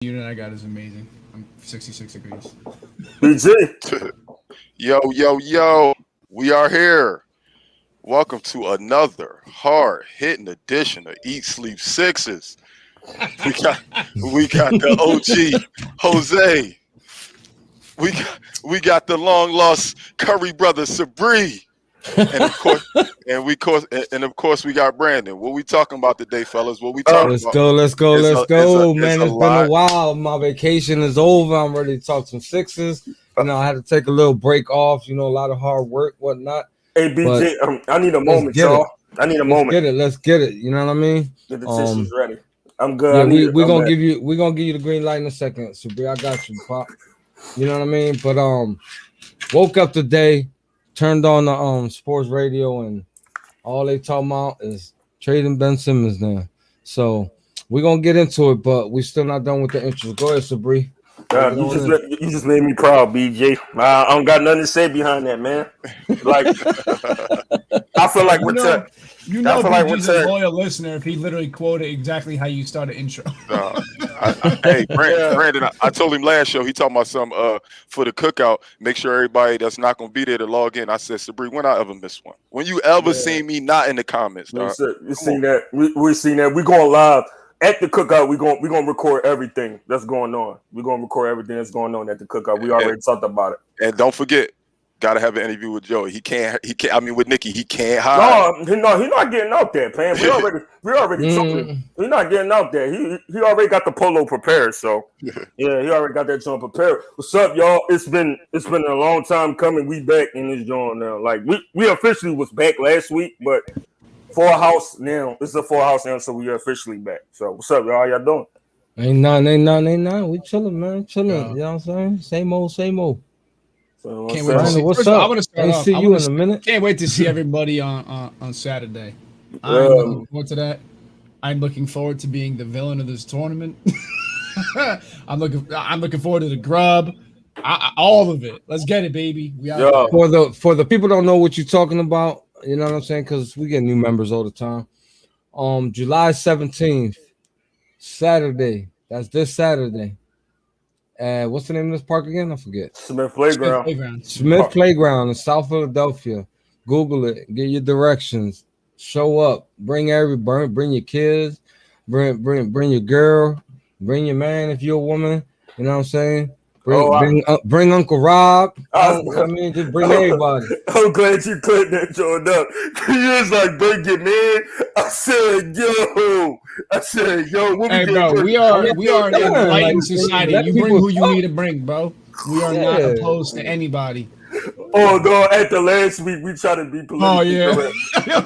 unit I got is amazing. I'm 66 degrees. BG. Yo, yo, yo, we are here. Welcome to another hard hitting edition of Eat Sleep Sixes. We got we got the OG Jose. We got the long lost Curry brother Sabri. And of course we got Brandon. What we talking about today, fellas? What we talking Let's about? go, let's go, It's let's a- go, it's man. a It's been a lot. while. My vacation is over. I'm ready to talk some Sixers. I had to take a little break off. A lot of hard work, whatnot. Hey, BG, I need a let's moment, get y'all. it. I need a Let's moment. get it. Let's get it. You know what I mean? Get the tissues ready. I'm good. Yeah, I need we're I'm gonna ready. give you the green light in a second, Sabri. I got you, pop. You know what I mean? But woke up today, turned on the sports radio, and all they talking about is trading Ben Simmons now. So we're gonna get into it, but we still not done with the intro. Go ahead, Sabri. You just made me proud, BJ. I don't got nothing to say behind that, man. Like I feel like we're tech. You know, I feel like BG's we're a tech. loyal listener if he literally quoted exactly how you started intro. Hey, Brandon, I told him last show, he talking about some for the cookout, make sure everybody that's not going to be there to log in. I said, Sabri, when I ever miss one? When you ever seen me not in the comments, dog? We seen that. We seen that. We going live at the cookout. We gonna record everything that's going on. We're gonna record everything that's going on at the cookout. We already talked about it. And don't forget, got to have an interview with Joey. He can't. I mean, with Nikki, he can't hide. No, he's not getting out there, man. We already told him. He's not getting out there. He already got the polo prepared. So yeah, he already got that joint prepared. What's up, y'all? It's been a long time coming. We back in this joint now. Like we officially was back last week, but full house now. This is a full house now, so we are officially back. So what's up, y'all? How y'all doing? Ain't none. We chilling, man. Chilling. You know what I'm saying? Same old. So, Can't wait to see. What's First of all, up? I want to start Ain't off. see I you wanna in a minute. Can't wait to see everybody on Saturday. I'm looking forward to that. I'm looking forward to being the villain of this tournament. I'm looking forward to the grub. All of it. Let's get it, baby. We out there. For the people don't know what you're talking about, you know what I'm saying? Because we get new members all the time. July 17th, Saturday. That's this Saturday. What's the name of this park again? I forget. Smith Playground. Smith Playground in South Philadelphia. Google it. Get your directions. Show up. Bring your kids. Bring your girl. Bring your man if you're a woman. You know what I'm saying? Bring Uncle Rob. Just bring everybody. I'm glad you cleared that joint up. You was like, bring it, man. I said, yo. What Hey, bro, we are an enlightened society. You bring who you need to bring, bro. We are not opposed to anybody. Oh no! At the last week, we try to be politically correct.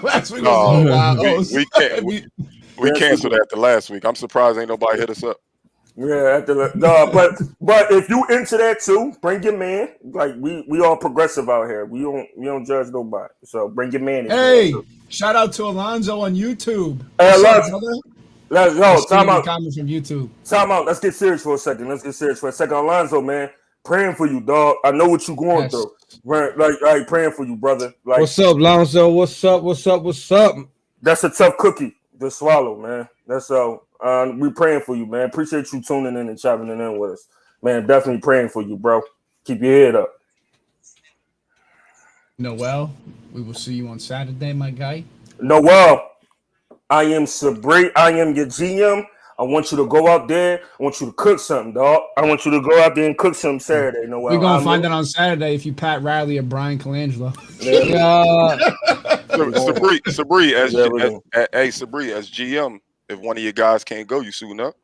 Last week was we canceled that the last week. I'm surprised ain't nobody hit us up. Yeah, but if you into that too, bring your man. Like we all progressive out here. We don't judge nobody. So bring your man. Hey, shout out to Alonzo on YouTube. Hey, Alonzo. Time out. Comments from YouTube. Time out. Let's get serious for a second. Alonzo, man, praying for you, dog. I know what you're going through. Like praying for you, brother. Like, what's up, Alonzo? What's up? That's a tough cookie to swallow, man. That's so. We praying for you, man. Appreciate you tuning in and chopping it in with us, man. Definitely praying for you, bro. Keep your head up. Noel, we will see you on Saturday, my guy. Noel, I am Sabri. I am your GM. I want you to go out there. I want you to cook something, dog. I want you to go out there and cook something Saturday, Noel. We're gonna find out on Saturday if you Pat Riley or Brian Colangelo. Sabri, as GM. If one of your guys can't go, you suiting up?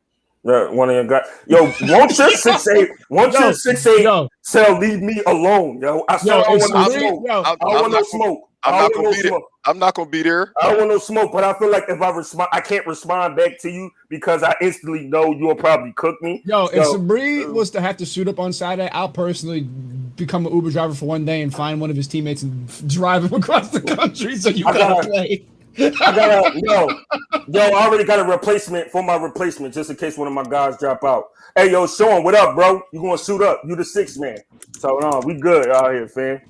Yeah, one of your guys. Yo, won't your 6'8" tell leave me alone, yo. I don't want no smoke. I'm not gonna be there. I don't want no smoke, but I feel like if I respond, I can't respond back to you because I instantly know you'll probably cook me. If Sabri was to have to suit up on Saturday, I'll personally become an Uber driver for one day and find one of his teammates and drive him across the country so you gotta play. I already got a replacement for my replacement just in case one of my guys drop out. Hey, yo, Sean, what up, bro? You gonna suit up? You the sixth man. So no, we good out here, fam.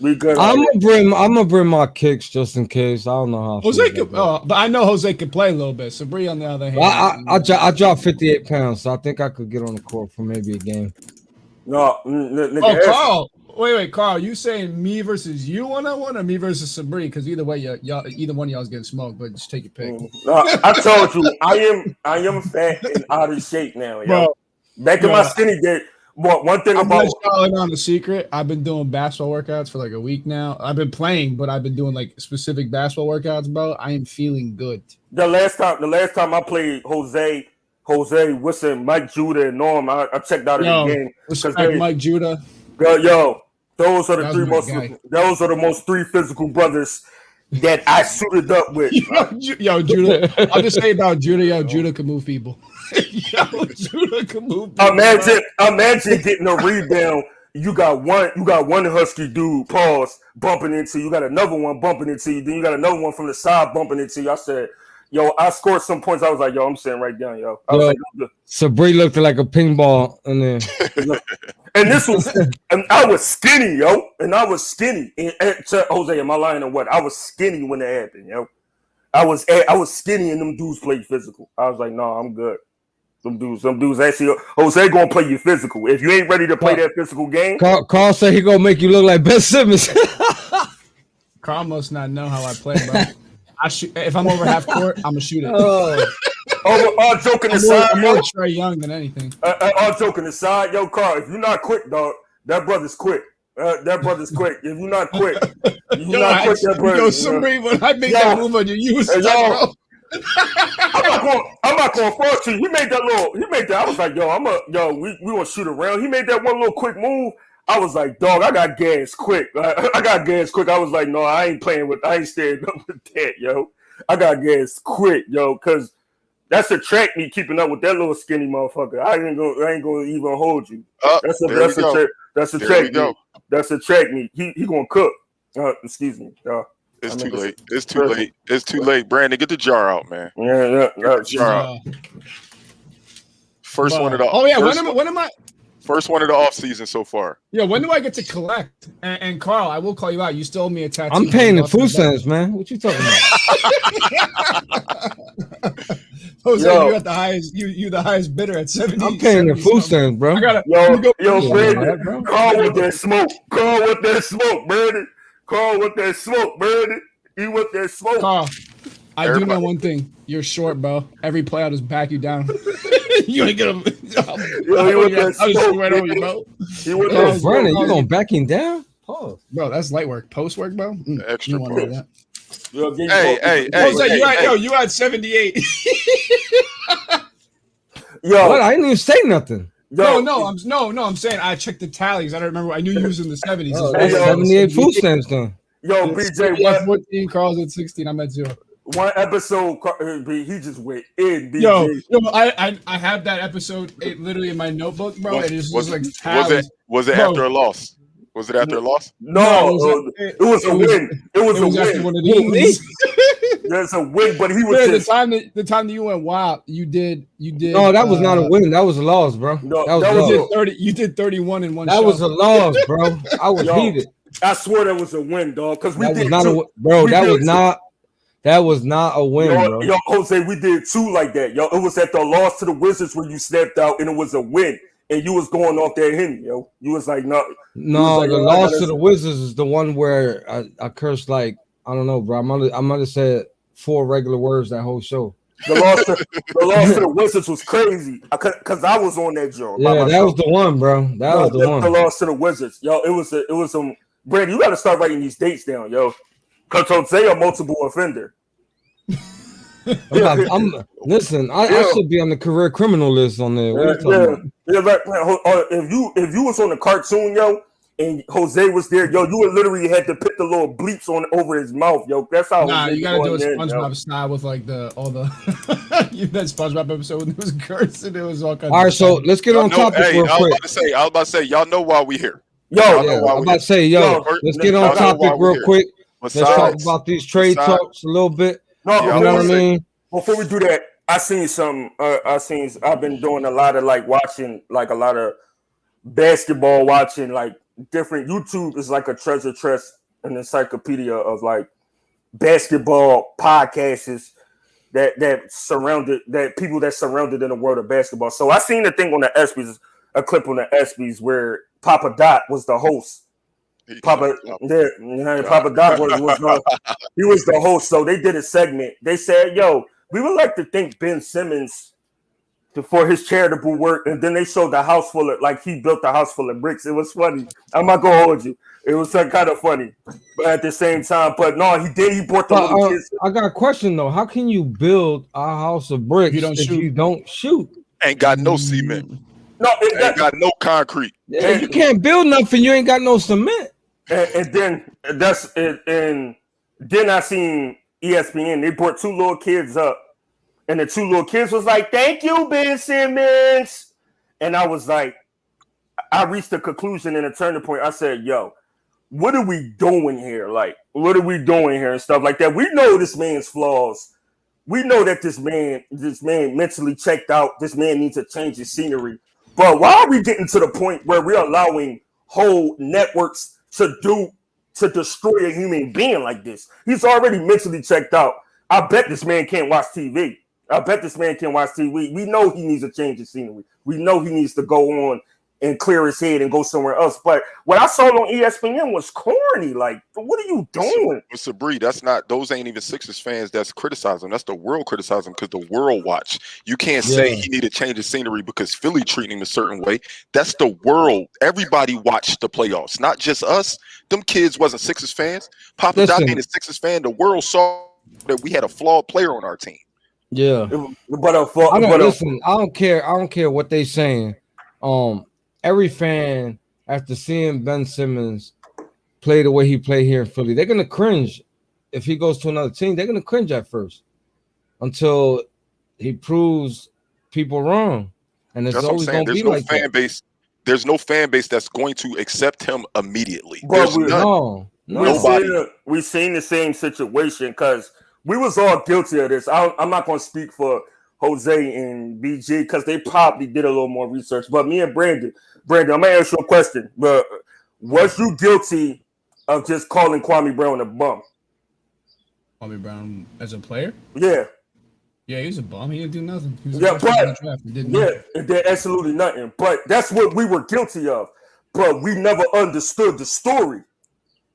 We good. I'm gonna bring my kicks just in case. I don't know how. Jose could, but I know Jose could play a little bit. Sabri, on the other hand, I dropped 58 pounds, so I think I could get on the court for maybe a game. No, nigga, Carl. Wait, Carl. You saying me versus you 1-on-1 or me versus Sabri? Because either way, y'all, either one of y'all's getting smoked. But just take your pick. No, I told you, I am fat and out of shape now, yo. Bro, Back in my skinny day. One thing I'm about on the secret. I've been doing basketball workouts for like a week now. I've been playing, but I've been doing like specific basketball workouts, bro. I am feeling good. the last time I played Jose Wilson, Mike Judah, and Norm, I checked out of the game. Respect Mike Judah. Yo, those are the those are the most three physical brothers that I suited up with. Yo, Judah. I'll just say about Judah. Yo, Judah can move people. Yo, Judah can move people. Imagine getting a rebound. You got one husky dude, bumping into you. You got another one bumping into you. Then you got another one from the side bumping into you. I said, yo, I scored some points. I was like, yo, I'm sitting right down, yo. I was like, Sabri looked like a ping ball in there. And this was, and I was skinny, yo. And I was skinny. And Jose, am I lying or what? I was skinny when it happened, yo. I was skinny and them dudes played physical. I was like, no, I'm good. Some dudes actually, Jose gonna play you physical. If you ain't ready to play that physical game, Carl said he gonna make you look like Ben Simmons. Carl must not know how I play, bro. I shoot if I'm over half court, I'm gonna shoot it. all joking aside, I'm more Trae Young than anything. All joking aside, yo, Carl, if you're not quick, dog, that brother's quick. That brother's quick. If you're not quick, that brother. Yo, Sabri, when I make that move on you, you was bro. I'm not going front you. He made that. I was like, we gonna shoot around. He made that one little quick move. I was like, dog, I got gas quick. I got gas quick. I was like, no, I ain't staying up with that, yo. I got gas quick, yo, because that's a track me keeping up with that little skinny motherfucker. I ain't gonna even hold you. That's a track me. That's a track me. He gonna cook. Excuse me. It's too late. It's too late. It's too late. Brandon, get the jar out, man. Yeah. Jar out. First one of the. Oh yeah, when am I? First one of the off season so far. Yeah, when do I get to collect? And Carl, I will call you out. You stole me a tattoo. I'm paying the food stamps, man. What you talking about? Jose, you got the highest. You the highest bidder at 70. I'm paying the food stamps, bro. Brandon, Carl with that smoke. Carl with that smoke, Brandon. Carl with that smoke, Brandon. He with that smoke. Carl, I do know one thing. You're short, bro. Every play, I'll just back you down. You ain't gonna. I'll just shoot right over you, bro. Brandon, you gonna back him down? Oh, bro, that's light work. Post work, bro. Extra post. Hey. You had 78. Yo, what? I didn't even say nothing. I'm saying I checked the tallies. I don't remember. I knew you was in the 70s. That's 78 food stamps done. Yo, BJ, 14, Carl's at 16. I'm at 0. One episode, he just went in. BJ. Yo, I have that episode literally in my notebook, bro. And it's just like was it after a loss? Was it after a loss? No, it was a win. It was a win. One of these. There's a win, but he was the time that you went wild. You did. No, that was not a win. That was a loss, bro. No, that was you did 30. You did 31 in one. That shot. was a loss, bro. I was heated. I swear that was a win, dog. Because we did not two. That was not a win, bro. Yo, Jose, we did two like that. Yo, it was at the loss to the Wizards when you snapped out, and it was a win. And you was going off that Henry, yo. You was like, no. No, the loss to the Wizards is the one where I cursed like, I don't know, bro. I might have said 4 regular words that whole show. The loss to the Wizards was crazy because I was on that joint. Yeah, that was the one, bro. That was the one. The loss to the Wizards, yo. It was some. Brandon, you got to start writing these dates down, yo. Because Jose a multiple offender. Listen, I should be on the career criminal list on there. If you was on the cartoon, yo, and Jose was there, yo, you would literally had to put the little bleeps on over his mouth, yo. That's how. Nah, you gotta do a SpongeBob style with like all the that SpongeBob episode when it was cursing. It was all kinds. All right, so let's get on topic real quick. I was about to say, y'all know why we here. I'm about to say, let's get on topic real quick. Let's talk about these trade talks a little bit. You know what I mean? Before we do that, I seen something. I've been doing a lot of watching a lot of basketball, watching different. YouTube is like a treasure chest an encyclopedia of like basketball podcasts that surrounded that people that surrounded in the world of basketball. So I seen the thing on the ESPYs, a clip on the ESPYs where Papa Doc was the host. Papa Doc he was the host. So they did a segment. They said, "Yo, we would like to thank Ben Simmons for his charitable work," and then they showed the house full of like he built the house full of bricks. It was funny. I'm not gonna hold you. It was kind of funny, but at the same time, but no, he did. He brought the little kids. I got a question though. How can you build a house of bricks if you don't shoot? Ain't got no cement. No, ain't got no concrete. Yeah, you can't build nothing. You ain't got no cement. And then that's it. And then I seen ESPN. They brought two little kids up, and the two little kids was like, "Thank you, Ben Simmons." And I was like, I reached a conclusion and a turning point. I said, "Yo, what are we doing here? Like, what are we doing here and stuff like that?" We know this man's flaws. We know that this man mentally checked out. This man needs to change his scenery. But why are we getting to the point where we're allowing whole networks to destroy a human being like this? He's already mentally checked out. I bet this man can't watch TV. We know he needs to change his scenery. We know he needs to go on and clear his head and go somewhere else. But what I saw on ESPN was corny. Like, what are you doing? Mr. Bree, those ain't even Sixers fans that's criticizing. That's the world criticizing because the world watch. You can't say he need to change his scenery because Philly treating him a certain way. That's the world. Everybody watched the playoffs, not just us. Them kids wasn't Sixers fans. Papa Doc ain't a Sixers fan. The world saw that we had a flawed player on our team. Yeah. But I don't care what they saying. Every fan, after seeing Ben Simmons play the way he played here in Philly, they're gonna cringe. If he goes to another team, they're gonna cringe at first until he proves people wrong. And it's always gonna be like that. There's no fan base that's going to accept him immediately. We've seen the same situation because we was all guilty of this. I'm not gonna speak for Jose and BG because they probably did a little more research. But me and Brandon, I'm gonna ask you a question. But was you guilty of just calling Kwame Brown a bum? Kwame Brown as a player? Yeah. Yeah, he was a bum. He didn't do nothing. He did absolutely nothing. But that's what we were guilty of. But we never understood the story.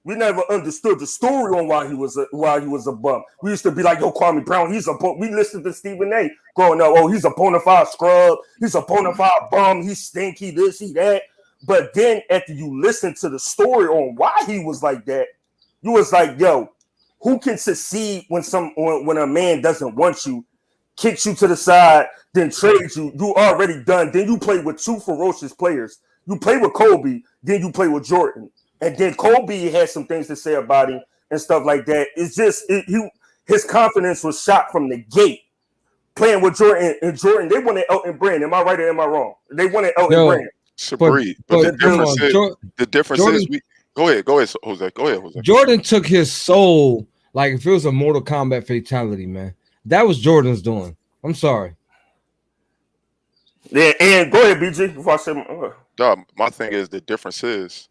We never understood the story on why he was a bum. We used to be like, "Yo, Kwame Brown, he's a bum." We listened to Stephen A. growing up. "Oh, he's a bona fide scrub. He's a bona fide bum. He's stinky, this, he that." But then after you listen to the story on why he was like that, you was like, "Yo, who can succeed when a man doesn't want you, kicks you to the side, then trades you? You already done. Then you play with two ferocious players. You play with Kobe, then you play with Jordan." And then Kobe had some things to say about him and stuff like that. It's just his confidence was shot from the gate. Playing with Jordan and Jordan, they wanted Elton Brand. Am I right or am I wrong? They wanted Elton Brand. The difference is go ahead, Jose. Go ahead, Jose. Jordan took his soul like if it was a Mortal Kombat fatality, man. That was Jordan's doing. I'm sorry. Yeah, and go ahead, BG. Before I say my thing is the difference is.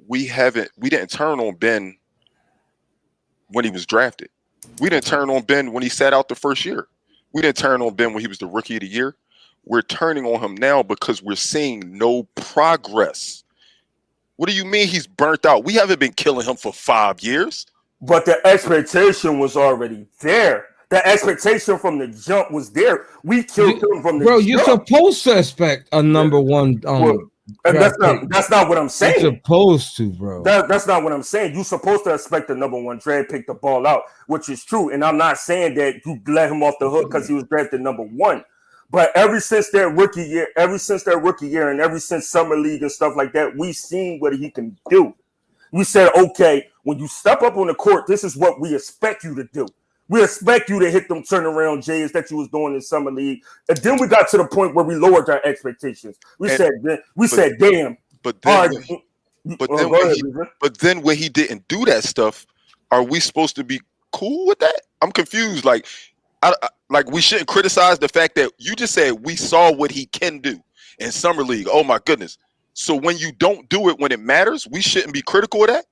We didn't turn on Ben when he was drafted. We didn't turn on Ben when he sat out the first year. We didn't turn on Ben when he was the rookie of the year. We're turning on him now because we're seeing no progress. What do you mean he's burnt out? We haven't been killing him for 5 years. But the expectation was already there. The expectation from the jump was there. We killed him from the jump. You're supposed to expect a number one and that's not what I'm saying. You're supposed to, bro. That's not what I'm saying. You're supposed to expect the number one draft pick to ball out, which is true. And I'm not saying that you let him off the hook because he was drafted number one. But ever since their rookie year, and ever since summer league and stuff like that, we've seen what he can do. We said, okay, when you step up on the court, this is what we expect you to do. We expect you to hit them turnaround J's that you was doing in summer league, and then we got to the point where we lowered our expectations. We said, "Damn." But then when he didn't do that stuff, are we supposed to be cool with that? I'm confused. Like we shouldn't criticize the fact that you just said we saw what he can do in summer league. Oh my goodness! So when you don't do it when it matters, we shouldn't be critical of that.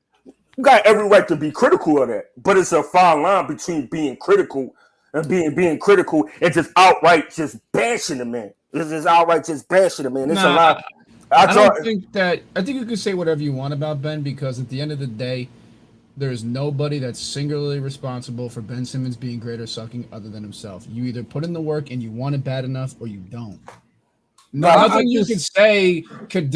You got every right to be critical of that, but it's a fine line between being critical and being critical and just outright just bashing the man. It's just outright just bashing the man. It's a lot. I don't think that. I think you can say whatever you want about Ben, because at the end of the day, there's nobody that's singularly responsible for Ben Simmons being great or sucking other than himself. You either put in the work and you want it bad enough, or you don't. Nothing you could say could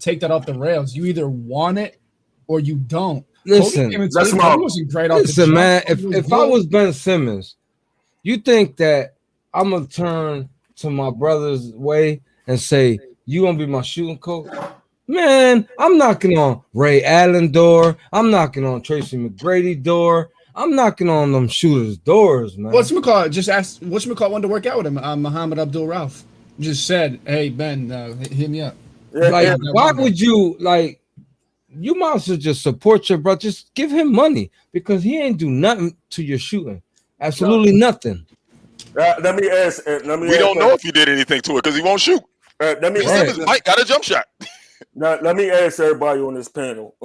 take that off the rails. You either want it or you don't. Listen, that's wasn't great off listen, man. If I was Ben Simmons, you think that I'm gonna turn to my brother's way and say, "You gonna be my shooting coach?" Man, I'm knocking on Ray Allen door. I'm knocking on Tracy McGrady door. I'm knocking on them shooters' doors, man. Whatchamacallit just asked. Whatchamacallit wanted to work out with him. Muhammad Abdul Rauf just said, "Hey Ben, hit me up." Like, why would you like? You might as well just support your brother. Just give him money because he ain't do nothing to your shooting. Absolutely nothing. Let me ask. We don't know if he did anything to it because he won't shoot. Mike got a jump shot. Now, let me ask everybody on this panel.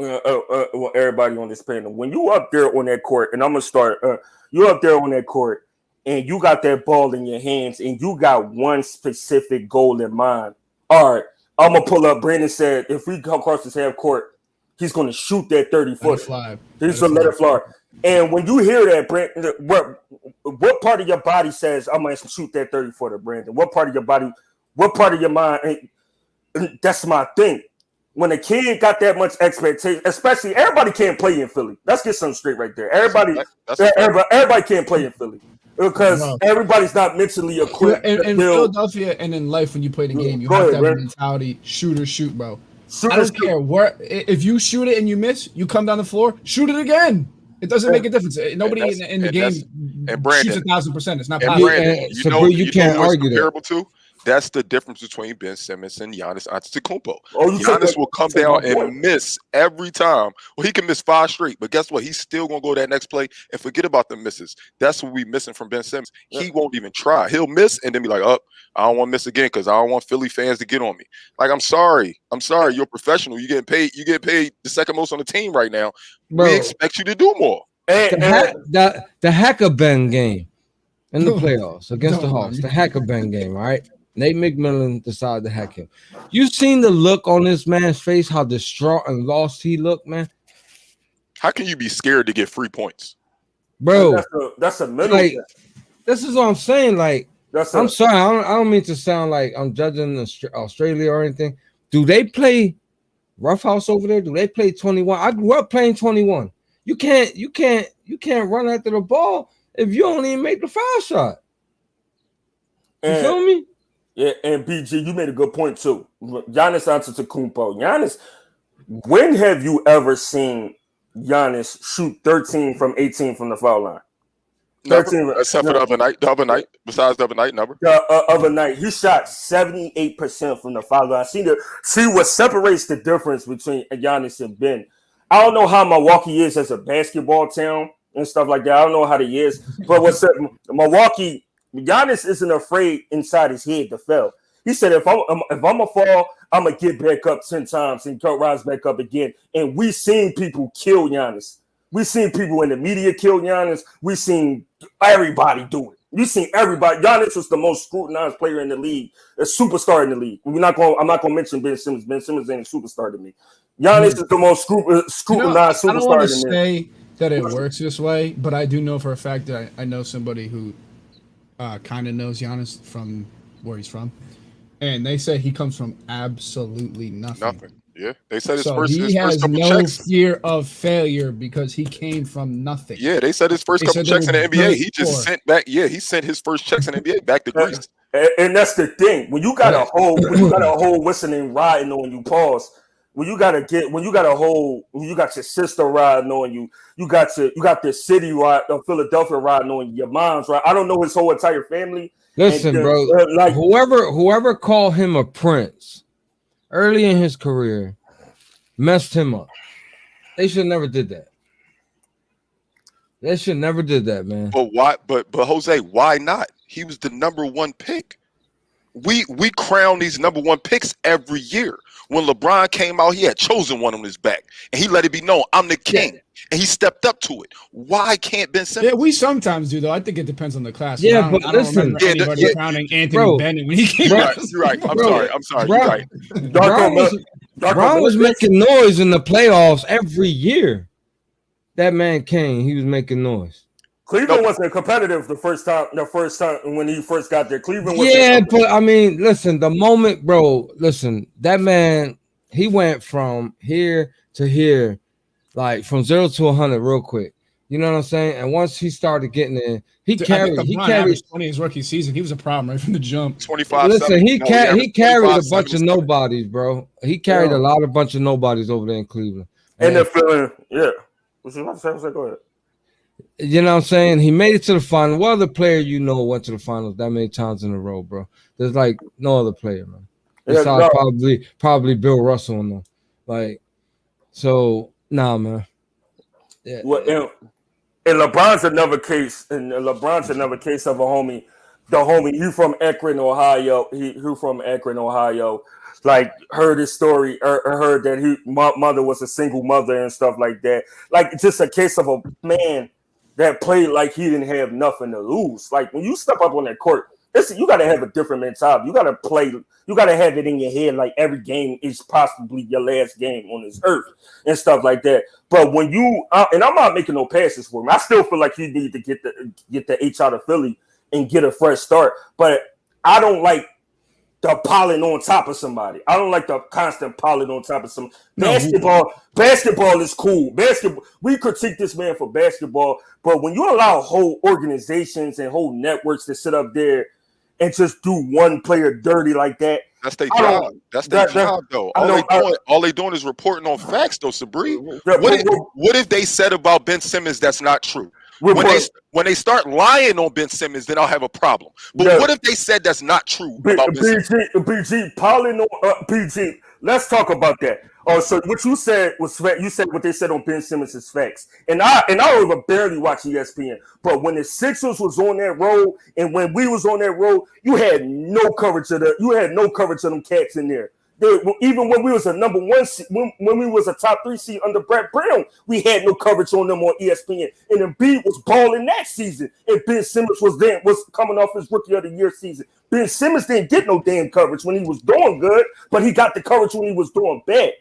Everybody on this panel. When you up there on that court, and I'm gonna start. You up there on that court, and you got that ball in your hands, and you got one specific goal in mind. All right, I'm gonna pull up. Brandon said if we come across this half court, he's gonna shoot that 30-foot. He's gonna let it fly. And when you hear that, Brandon, what part of your body says I'm gonna shoot that 30-footer, Brandon? What part of your body? What part of your mind? That's my thing. When a kid got that much expectation, especially everybody can't play in Philly. Let's get something straight right there. Everybody can't play in Philly because everybody's not mentally equipped. In Philadelphia and in life, when you play the game, you have to have a mentality: shoot or shoot, bro. I don't care where. If you shoot it and you miss, you come down the floor, shoot it again. It doesn't make a difference. Nobody in the game shoots 1,000%. It's not possible. You can't argue that. That's the difference between Ben Simmons and Giannis Antetokounmpo. Giannis will come down and miss every time. Well, he can miss 5 straight, but guess what? He's still going to go that next play and forget about the misses. That's what we're missing from Ben Simmons. He won't even try. He'll miss and then be like, I don't want to miss again because I don't want Philly fans to get on me. Like, I'm sorry. You're a professional. You get paid the second most on the team right now. Bro, we expect you to do more. The Hacker Ben game in the playoffs against the Hawks, the Hacker Ben game, all right? Nate McMillan decided to hack him. You seen the look on this man's face, how distraught and lost he looked, man? How can you be scared to get free points? Bro, that's a middle. Like, this is what I'm saying. Like, I'm sorry, I don't mean to sound like I'm judging Australia or anything. Do they play roughhouse over there? Do they play 21? I grew up playing 21. You can't run after the ball if you don't even make the foul shot. You feel me? Yeah, and BG, you made a good point too. Giannis Antetokounmpo. Giannis, when have you ever seen Giannis shoot 13 from 18 from the foul line? 13, except for the other night. Besides the other night, never. The other night, he shot 78% from the foul line. See what separates the difference between Giannis and Ben. I don't know how Milwaukee is as a basketball town and stuff like that. I don't know how he is, but Milwaukee. Giannis isn't afraid inside his head to fail. He said, if I'm a fall, I'm going to get back up 10 times and rise back up again. And we seen people kill Giannis. We seen people in the media kill Giannis. We seen everybody do it. We seen everybody. Giannis was the most scrutinized player in the league, a superstar in the league. I'm not going to mention Ben Simmons. Ben Simmons ain't a superstar to me. Giannis is the most scrutinized superstar in the league. I don't want to say that it works this way, but I do know for a fact that I know somebody who kind of knows Giannis from where he's from, and they say he comes from absolutely nothing. Yeah, they said he has no fear of failure because he came from nothing. Yeah, they said his first couple checks in the NBA, he just sent back. Yeah, he sent his first checks in the NBA back to Greece. And that's the thing. When you got a whole whistling riding on you, pause. When you got your sister riding on you, you got the city ride, Philadelphia riding on you, your mom's right. I don't know his whole entire family. Listen, bro, whoever called him a prince early in his career messed him up. They should never did that. They should never did that, man. But why? But Jose, why not? He was the number 1 pick. we crown these number one picks every year. When LeBron came out, he had chosen one on his back, and he let it be known, I'm the king, and he stepped up to it. Why can't Ben Simmons? Yeah, we sometimes do, though. I think it depends on the class. Yeah, I but don't, I don't listen, remember anybody crowning Anthony Bennett when he came out. You're right. I'm sorry. You're right. Brown was making noise in the playoffs every year. That man came, he was making noise. Cleveland wasn't competitive the first time when he first got there. Cleveland was but I mean, listen, the moment, bro, listen, that man, he went from here to here, like from 0 to 100 real quick. You know what I'm saying? And once he started getting in, he carried 20 his rookie season. He was a problem right from the jump. 25. Listen, he carried a bunch of nobodies, bro. He carried a lot of bunch of nobodies over there in Cleveland. And they're feeling, What you about to say? Go ahead. You know what I'm saying? He made it to the final. What other player went to the finals that many times in a row, bro? There's like no other player, man. Besides probably Bill Russell and them. Like, so nah, man. Yeah. Well, and LeBron's another case, of a homie. The homie, he from Akron, Ohio. Who from Akron, Ohio. Like, heard his story, or heard that my mother was a single mother and stuff like that. Like, just a case of a man that played like he didn't have nothing to lose. Like, when you step up on that court, you got to have a different mentality. You got to play. You got to have it in your head like every game is possibly your last game on this earth and stuff like that. But when and I'm not making no passes for him. I still feel like he need to get the H out of Philly and get a fresh start. But I don't like the piling on top of somebody. I don't like the constant piling on top of some basketball is cool. We critique this man for basketball, but when you allow whole organizations and whole networks to sit up there and just do one player dirty like that, that's their job. That's their job, though. All they doing is reporting on facts, though, Sabri. What if they said about Ben Simmons that's not true? When they start lying on Ben Simmons, then I'll have a problem. But what if they said that's not true about Ben Simmons? BG, piling on BG. Let's talk about that. Oh, so what you said was fact. You said what they said on Ben Simmons is facts. And I even barely watch ESPN. But when the Sixers was on that road, and when we was on that road, you had no coverage of them cats in there. Even when we was a number one, when we was a top 3 seed under Brett Brown, we had no coverage on them on ESPN. And Embiid was balling that season, and Ben Simmons was coming off his Rookie of the Year season. Ben Simmons didn't get no damn coverage when he was doing good, but he got the coverage when he was doing bad.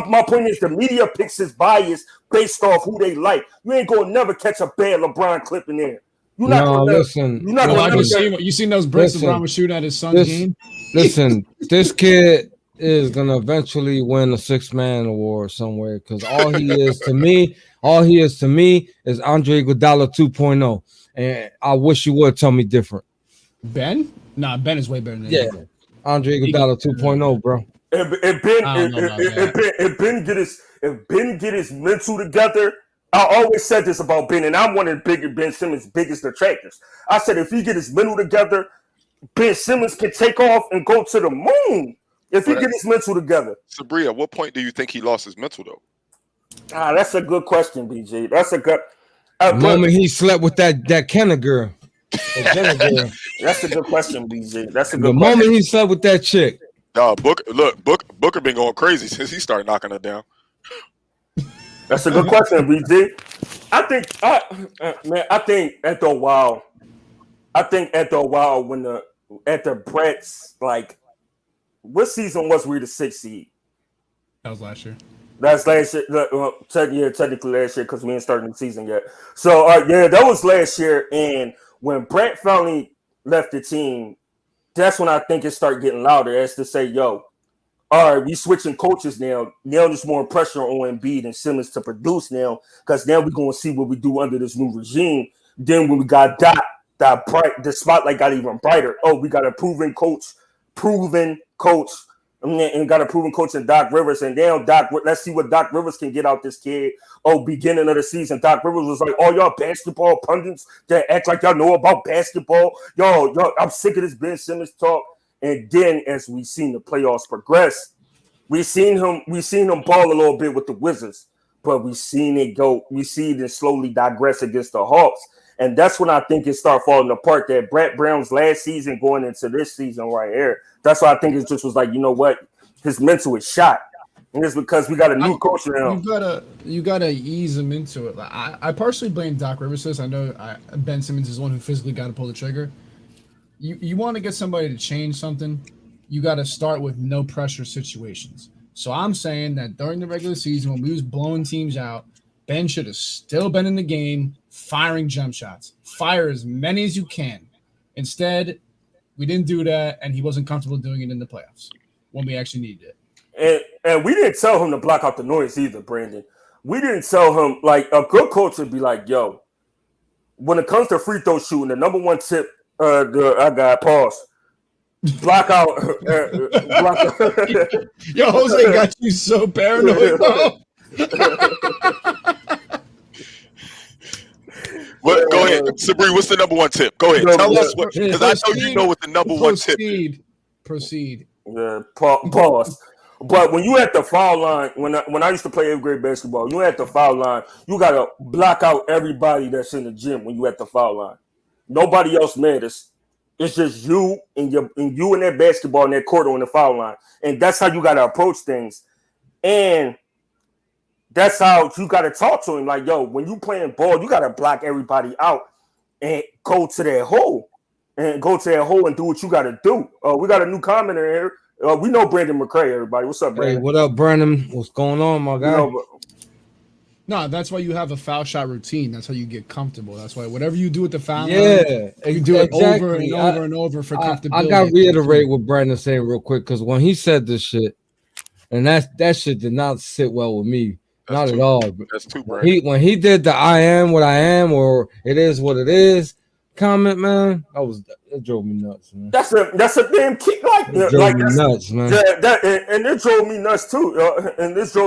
My point is the media picks his bias based off who they like. You ain't gonna never catch a bad LeBron clip in there. You seen those bricks LeBron was shooting at his son's game? Listen, this kid is gonna eventually win a 6-man award somewhere because all he is to me is Andre Iguodala 2.0. And I wish you would tell me different. Ben? Nah, Ben is way better than him. Andre Iguodala 2.0, bro. If Ben get his mental together, I always said this about Ben, and I'm one of Ben Simmons' biggest detractors. I said if he get his mental together, Ben Simmons can take off and go to the moon. If he get his mental together. Sabri, at what point do you think he lost his mental, though? That's a good question, BJ. That's a good. The moment he slept with that Kenna girl. That's a good question, BJ. That's a good question. The moment he slept with that chick. Booker been going crazy since he started knocking her down. That's a good question, BJ. I think after a while when after Brett's like. What season was we the 6th seed? That was last year. That's last year. Technically last year because we ain't starting the season yet. So that was last year. And when Brett finally left the team, that's when I think it started getting louder. As to say, all right, we switching coaches now. Now there's more pressure on Embiid and Simmons to produce now because now we're going to see what we do under this new regime. Then when we got the spotlight got even brighter. Oh, we got a proven coach, and got a proven coach in Doc Rivers. And now let's see what Doc Rivers can get out this kid. Oh, beginning of the season, Doc Rivers was like, "Oh, y'all basketball pundits that act like y'all know about basketball. Y'all, I'm sick of this Ben Simmons talk." And then as we seen the playoffs progress, we seen him ball a little bit with the Wizards, but we seen it slowly digress against the Hawks. And that's when I think it started falling apart. That Brett Brown's last season going into this season right here. That's why I think it just was like, you know what? His mental is shot. And it's because we got a new coach now. You gotta ease him into it. Like, I personally blame Doc Rivers for this. I know Ben Simmons is the one who physically got to pull the trigger. You want to get somebody to change something, you got to start with no pressure situations. So I'm saying that during the regular season, when we was blowing teams out, Ben should have still been in the game, firing jump shots. Fire as many as you can. Instead, we didn't do that, and he wasn't comfortable doing it in the playoffs when we actually needed it. And we didn't tell him to block out the noise either, Brandon. We didn't tell him, like, a good coach would be like, yo, when it comes to free throw shooting, the number one tip, I got pause. Block out. Yo, Jose got you so paranoid, bro. Go ahead, Sabri. What's the number one tip? Go ahead. Tell us what, because I know you know what the number one tip is. Proceed. Yeah, pause. But when you at the foul line, when I used to play 8th grade basketball, you at the foul line, you gotta block out everybody that's in the gym when you at the foul line. Nobody else matters. It's just you and that basketball in that court on the foul line, and that's how you gotta approach things. And that's how you gotta talk to him. Like, yo, when you playing ball, you gotta block everybody out and go to that hole and do what you gotta do. We got a new commenter here. We know Brandon McCray, everybody. What's up, Brandon? Hey, what up, Brandon? What's going on, my guy? No, that's why you have a foul shot routine. That's how you get comfortable. That's why whatever you do with the foul line, you do it over and over and over for comfortability. I got to reiterate what Brandon saying real quick, because when he said this shit, and that shit did not sit well with me. Not at all. That's too Brandon. When he did the "I am what I am" or "it is what it is" comment, man, it drove me nuts, man. That's a damn kick, it drove me nuts, man. And it drove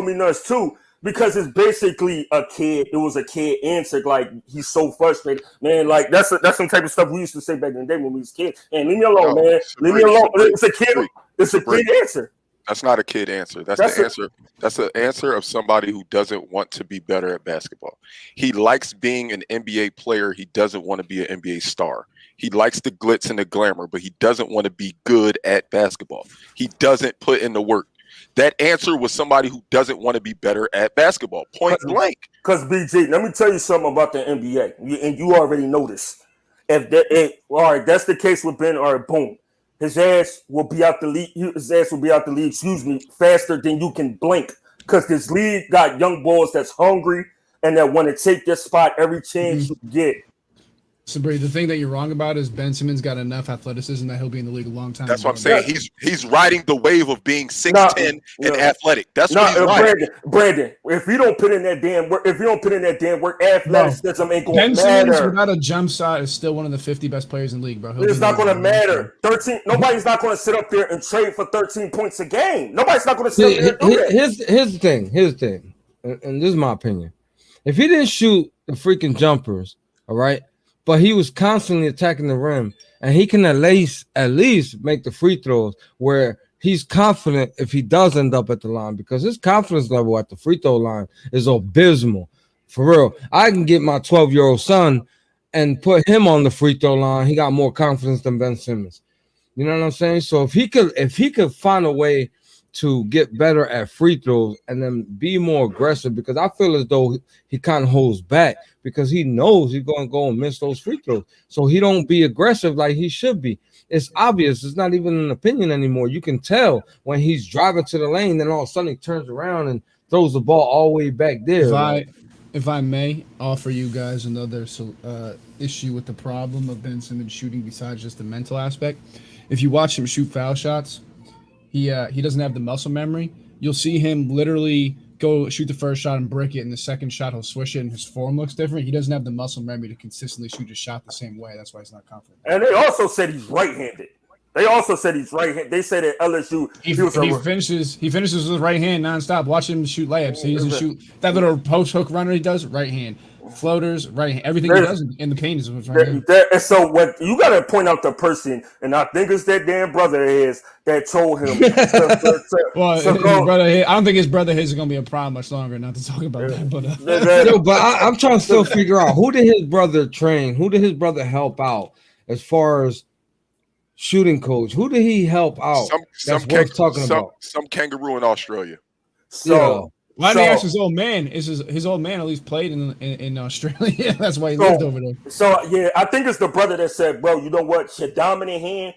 me nuts too. Because it's basically a kid. It was a kid answer. Like, he's so frustrated, man. Like, that's some type of stuff we used to say back in the day when we was kids. And leave me alone, man. Leave me alone. It's a kid. It's a kid answer. That's not a kid answer. That's the answer. That's the answer of somebody who doesn't want to be better at basketball. He likes being an NBA player. He doesn't want to be an NBA star. He likes the glitz and the glamour, but he doesn't want to be good at basketball. He doesn't put in the work. That answer was somebody who doesn't want to be better at basketball. Point blank. Because, BG, let me tell you something about the NBA, and you already know this. All right, that's the case with Ben. All right, boom. His ass will be out the league. Faster than you can blink. Because this league got young boys that's hungry and that want to take their spot every chance you get. Sabri, the thing that you're wrong about is Ben Simmons got enough athleticism that he'll be in the league a long time. That's what I'm saying. He's riding the wave of being 6'10" and athletic. That's what he's riding. Brandon, if you don't put in that damn work, athleticism ain't going to matter. Ben Simmons without a jump shot is still one of the 50 best players in the league, bro. It's not going to matter. 13. Nobody's not going to sit up there and trade for 13 points a game. Nobody's not going to sit up there and do that. Here's the thing, and this is my opinion. If he didn't shoot the freaking jumpers, all right, but he was constantly attacking the rim, and he can at least make the free throws where he's confident if he does end up at the line, because his confidence level at the free throw line is abysmal. For real. I can get my 12-year-old son and put him on the free throw line. He got more confidence than Ben Simmons. You know what I'm saying? So if he could find a way to get better at free throws and then be more aggressive, because I feel as though he kind of holds back because he knows he's going to go and miss those free throws. So he don't be aggressive like he should be. It's obvious. It's not even an opinion anymore. You can tell when he's driving to the lane, then all of a sudden he turns around and throws the ball all the way back there. If I may offer you guys another issue with the problem of Ben Simmons shooting besides just the mental aspect. If you watch him shoot foul shots, he doesn't have the muscle memory. You'll see him literally go shoot the first shot and break it, and the second shot he'll swish it, and his form looks different. He doesn't have the muscle memory to consistently shoot a shot the same way. That's why he's not confident. And they also said he's right-handed. They also said he's right. They said at LSU he finishes with his right hand nonstop. Watch him shoot layups. He doesn't shoot that little post hook runner he does, right hand. Floaters, right hand. Everything he does in the paint is with right hand. And so what you got to point out the person, and I think it's that damn brother is that told him. I don't think his brother is going to be a problem much longer. Not to talk about that, but I'm trying to still figure out who did his brother train, who did his brother help out as far as shooting coach. Who did he help out? That's worth talking about. Some kangaroo in Australia. So. Why did he ask his old man? Is his old man at least played in Australia? That's why he lived over there. So yeah, I think it's the brother that said, "Bro, you know what? Your dominant hand,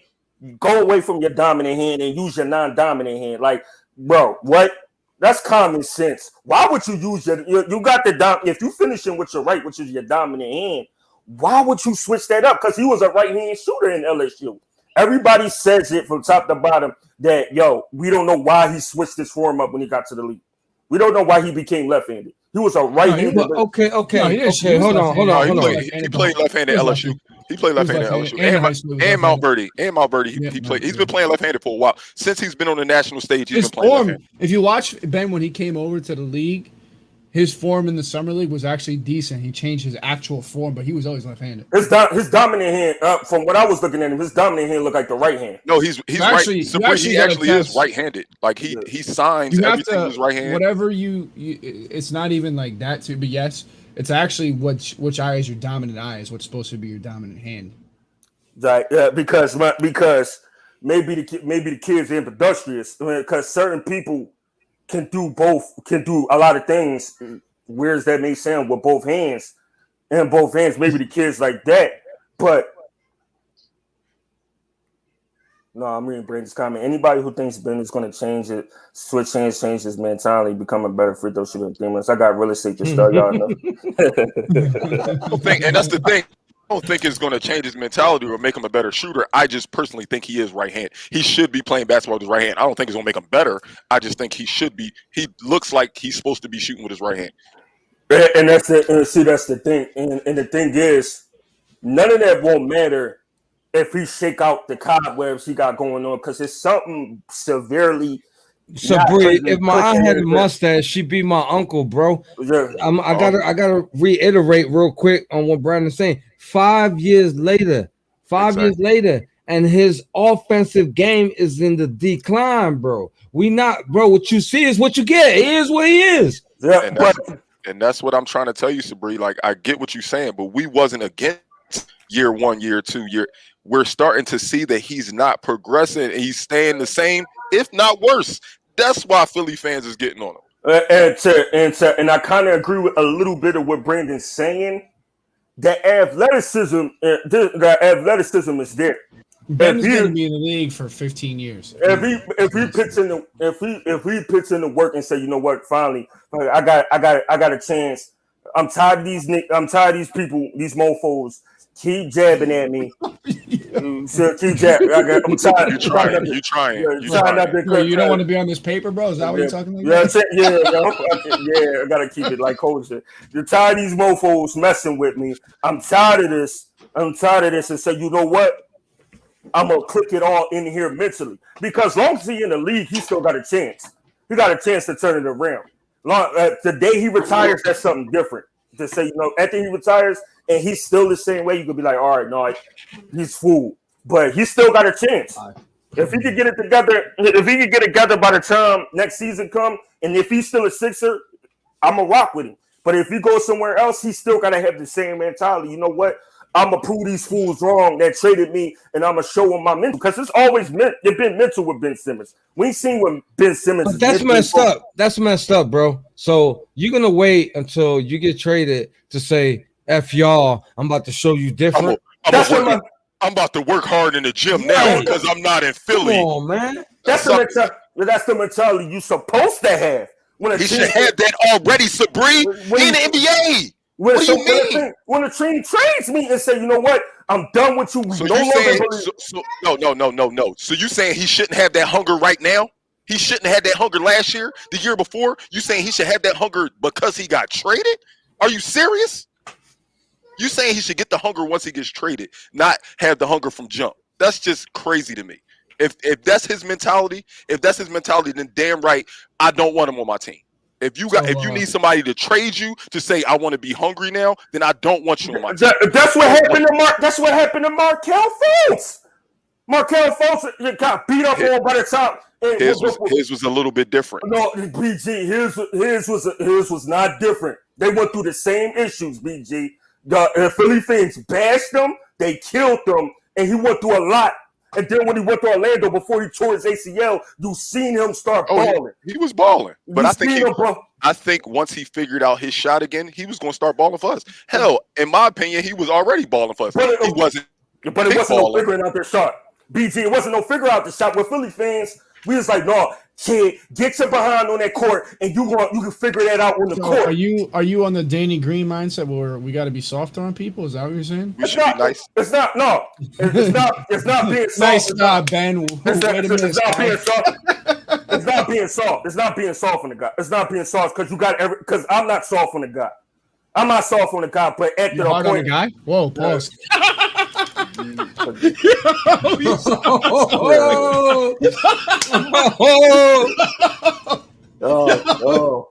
go away from your dominant hand and use your non-dominant hand." Like, bro, what? That's common sense. Why would you use you got the if you finishing with your right, which is your dominant hand? Why would you switch that up? Because he was a right-hand shooter in LSU. Everybody says it from top to bottom that we don't know why he switched his form up when he got to the league. We don't know why he became left-handed. He was a right-handed. Okay. Hold on. He played left-handed at LSU. He played left-handed at LSU and Mount Verdi. He played. He's been playing left-handed for a while. Since he's been on the national stage, he's been playing left-handed. If you watch Ben when he came over to the league, his form in the summer league was actually decent. He changed his actual form, but he was always left-handed. His dominant hand, from what I was looking at him, his dominant hand looked like the right hand. No, he's right. So he actually is right-handed. Like he signs everything with his right hand. Whatever it's not even like that too. But yes, it's actually which eye is your dominant eye is what's supposed to be your dominant hand. Like because maybe the kids are industrious because certain people can do a lot of things. Weird as that may sound with both hands. Maybe the kids like that. But no, I'm reading Brandon's comment. Anybody who thinks Ben is going to change his mentality, become a better free throw shooter in 3 months. I got real estate to start, y'all know. And that's the thing. I don't think it's going to change his mentality or make him a better shooter. I just personally think he is right-handed. He should be playing basketball with his right hand. I don't think it's going to make him better. I just think he should be. He looks like he's supposed to be shooting with his right hand. And that's it. And see, that's the thing. And the thing is, none of that won't matter if he shake out the cobwebs he got going on because it's something severely. Sabri, if my aunt had a mustache, she'd be my uncle, bro. Yeah. I gotta reiterate real quick on what Brandon's saying. 5 years later, and his offensive game is in the decline, bro. Bro. What you see is what you get. He is what he is. Yeah, and that's what I'm trying to tell you, Sabri. Like I get what you're saying, but we wasn't against year 1, year 2, We're starting to see that he's not progressing and he's staying the same, if not worse. That's why Philly fans is getting on him. And I kind of agree with a little bit of what Brandon's saying. The athleticism is there. Ben's going to be in the league for 15 years. If he puts in the work and say, you know what, finally, I got a chance. I'm tired of these people, these mofos. Keep jabbing at me. Keep jabbing. I'm tired. You're trying. You don't want to be on this paper, bro? Is that what you're talking about? I gotta keep it like culture. You're tired of these mofos messing with me. I'm tired of this. And say, you know what? I'm gonna click it all in here mentally. Because long as he's in the league, he still got a chance. He got a chance to turn it around. The day he retires, that's something different. To say, after he retires and he's still the same way, you could be like, all right, no, he's fooled. But he still got a chance. If he could get it together by the time next season come, and if he's still a Sixer, I'm going to rock with him. But if he goes somewhere else, he's still got to have the same mentality. You know what? I'm going to prove these fools wrong that traded me, and I'm going to show them my mental. Because it's been mental with Ben Simmons. We ain't seen what Ben Simmons but that's messed up. That's messed up, bro. So you're going to wait until you get traded to say, F y'all, I'm about to show you different. I'm about to work hard in the gym now because I'm not in Philly. Come on, man. That's the mentality you're supposed to have. He should have that already, Sabri. He in the NBA. What do you mean? When the team trades me and say, you know what, I'm done with you. No. So you saying he shouldn't have that hunger right now? He shouldn't have that hunger last year, the year before? You saying he should have that hunger because he got traded? Are you serious? You saying he should get the hunger once he gets traded, not have the hunger from jump? That's just crazy to me. If that's his mentality, then damn right, I don't want him on my team. If you need somebody to trade you to say I want to be hungry now, then I don't want you on my team. That's what happened to That's what happened to Markelle Fultz. Markelle Fultz got beat up on by the time. His was a little bit different. No, BG, his was not different. They went through the same issues, BG. The Philly fans bashed him, they killed him, and he went through a lot. And then when he went to Orlando before he tore his ACL, you seen him start balling. He was balling. But I think once he figured out his shot again, he was going to start balling for us. Hell, in my opinion, he was already balling for us. But it wasn't no figuring out their shot. BG, it wasn't no figure out the shot. With Philly fans, we was like, no, kid, get your behind on that court, and you can figure that out on the court. Are you on the Danny Green mindset where we got to be softer on people? Is that what you're saying? We should be nice. It's not. No, it's not being soft. Nice job, Ben. It's not being soft. It's not being soft. It's not being soft on the guy. It's not being soft because I'm not soft on the guy. I'm not soft on the guy, but at the point, on the guy. Whoa, pause. Y'all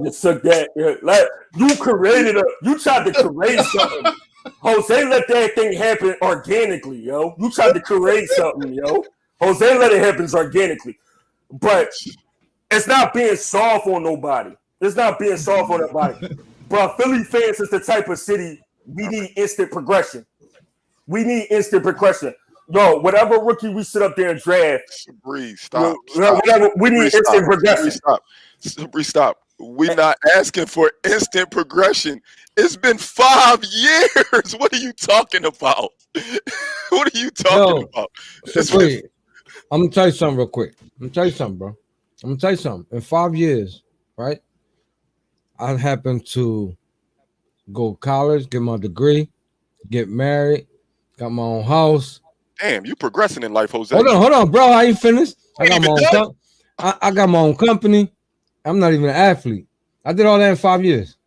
just took that. Like you tried to create something. Jose let that thing happen organically, yo. You tried to create something, yo. Jose let it happen organically. But it's not being soft on nobody. It's not being soft on nobody. But Philly fans is the type of city we need instant progression. We need instant progression. Yo, whatever rookie we sit up there and draft. Sabree, stop. We need instant progression. Stop. We're not asking for instant progression. It's been 5 years. What are you talking about? What are you talking about? Sabree, I'm going to tell you something real quick. I'm going to tell you something, bro. I'm going to tell you something. In 5 years, right, I happened to go to college, get my degree, get married, got my own house. Damn, you progressing in life, Jose. Hold on, bro. I ain't finished. I got my own company. I'm not even an athlete. I did all that in 5 years.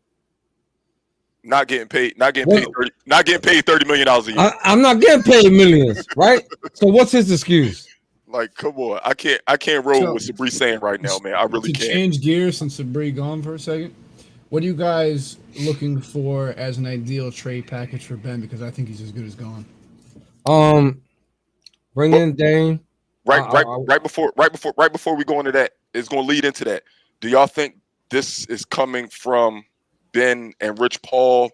Not getting paid $30 million a year. I'm not getting paid millions, right? So what's his excuse? Like, come on. I can't roll with Sabree saying right now, man. I really can't. Change gears since Sabree gone for a second. What are you guys looking for as an ideal trade package for Ben? Because I think he's as good as gone. Bring in Dame. Right before we go into that, it's going to lead into that. Do y'all think this is coming from Ben and Rich Paul,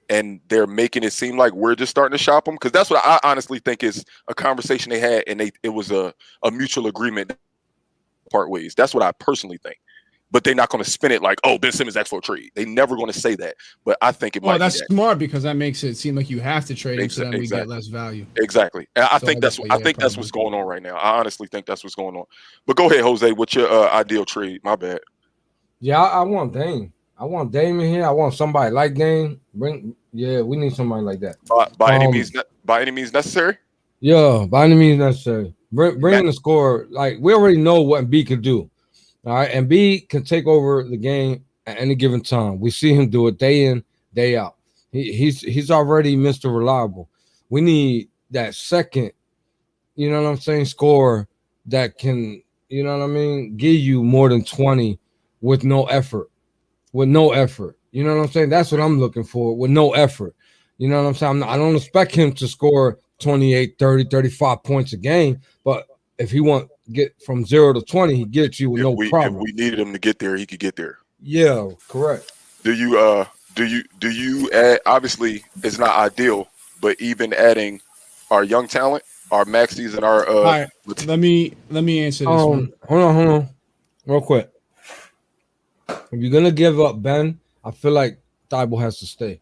and they're making it seem like we're just starting to shop them? Because that's what I honestly think is a conversation they had, and it was a mutual agreement part ways. That's what I personally think. But they're not going to spin it like, oh, Ben Simmons asked for a trade. They're never going to say that. But I think it might be that's smart because that makes it seem like you have to trade him so then we get less value. Exactly. And I think that's what's going on right now. I honestly think that's what's going on. But go ahead, Jose. What's your ideal trade? My bad. Yeah, I want Dame. I want Dame in here. I want somebody like Dame. We need somebody like that. By any means necessary? Yeah, by any means necessary. Bring in the score. Like, we already know what Embiid can do. All right, and B can take over the game at any given time. We see him do it day in, day out. He's already Mr. Reliable. We need that second, you know what I'm saying, scorer that can, you know what I mean, give you more than 20 with no effort. You know what I'm saying? That's what I'm looking for, with no effort. You know what I'm saying? I don't expect him to score 28, 30, 35 points a game, but if he want get from 0 to 20, he gets you with no problem. If we needed him to get there, he could get there. Yeah, correct. Do you add, obviously it's not ideal, but even adding our young talent, our Maxis and our all right, let me answer this one. Hold on. Real quick. If you're gonna give up Ben, I feel like Thibault has to stay.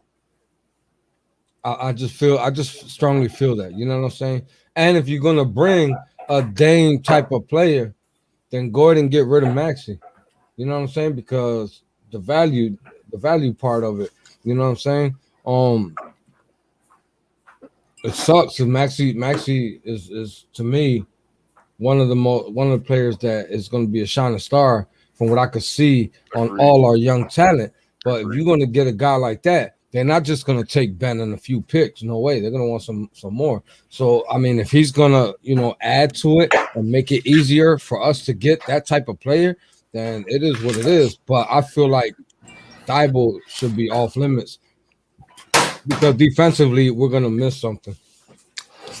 I just strongly feel that. You know what I'm saying? And if you're gonna bring a Dame type of player, then go ahead and get rid of Maxey. You know what I'm saying? Because the value part of it, you know what I'm saying? It sucks because Maxey is to me one of the players that is going to be a shining star from what I could see on all our young talent. But if you're going to get a guy like that, they're not just gonna take Ben and a few picks. No way, they're gonna want some more. So I mean, if he's gonna add to it and make it easier for us to get that type of player, then it is what it is. But I feel like Thibault should be off limits because defensively we're gonna miss something.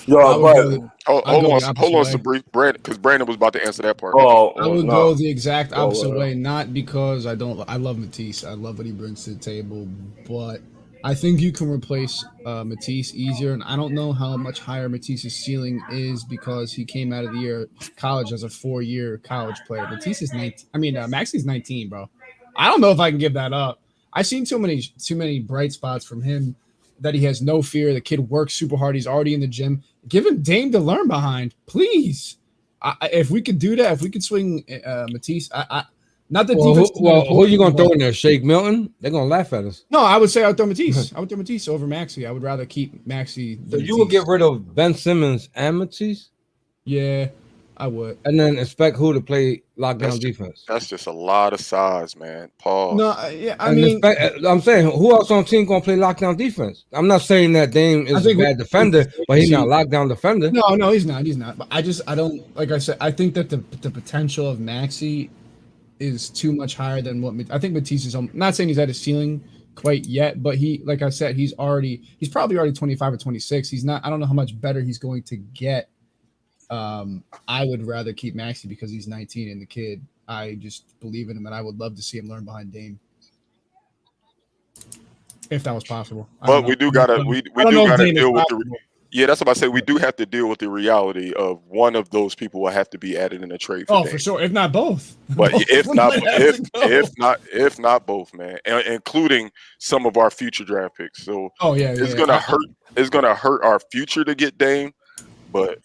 Yo, but hold on, Sabri, Brandon, because Brandon was about to answer that part. I would go the exact opposite way, not because I love Matisse. I love what he brings to the table, but I think you can replace Matisse easier, and I don't know how much higher Matisse's ceiling is because he came out of the year college as a 4-year college player. Matisse is 19. I mean, Maxi's 19, bro. I don't know if I can give that up. I've seen too many bright spots from him. That he has no fear. The kid works super hard. He's already in the gym. Give him Dame to learn behind, please. If we could do that, if we could swing Matisse, not the defense. Well, who are you gonna throw in there? Shake Milton? They're gonna laugh at us. No, I would say I would throw Matisse. I would throw Matisse over Maxey. I would rather keep Maxey. So you would get rid of Ben Simmons and Matisse? Yeah, I would. And then expect who to play lockdown defense? That's just a lot of size, man. Pause. No, yeah, I mean, I'm saying who else on the team gonna play lockdown defense? I'm not saying that Dame is a bad defender, but he's not lockdown defender. No, he's not. He's not. But I don't like I said. I think that the potential of Maxey is too much higher than what I think Matisse is. I'm not saying he's at his ceiling quite yet, but he, like I said, he's probably already 25 or 26. He's not. I don't know how much better he's going to get. I would rather keep Maxey because he's 19 and the kid. I just believe in him, and I would love to see him learn behind Dame, if that was possible. But we do gotta deal with the. Yeah, that's what I say. We do have to deal with the reality of one of those people will have to be added in a trade. For Dame. For sure, if not both. But if not both, man, including some of our future draft picks. So it's gonna hurt. It's gonna hurt our future to get Dame, but.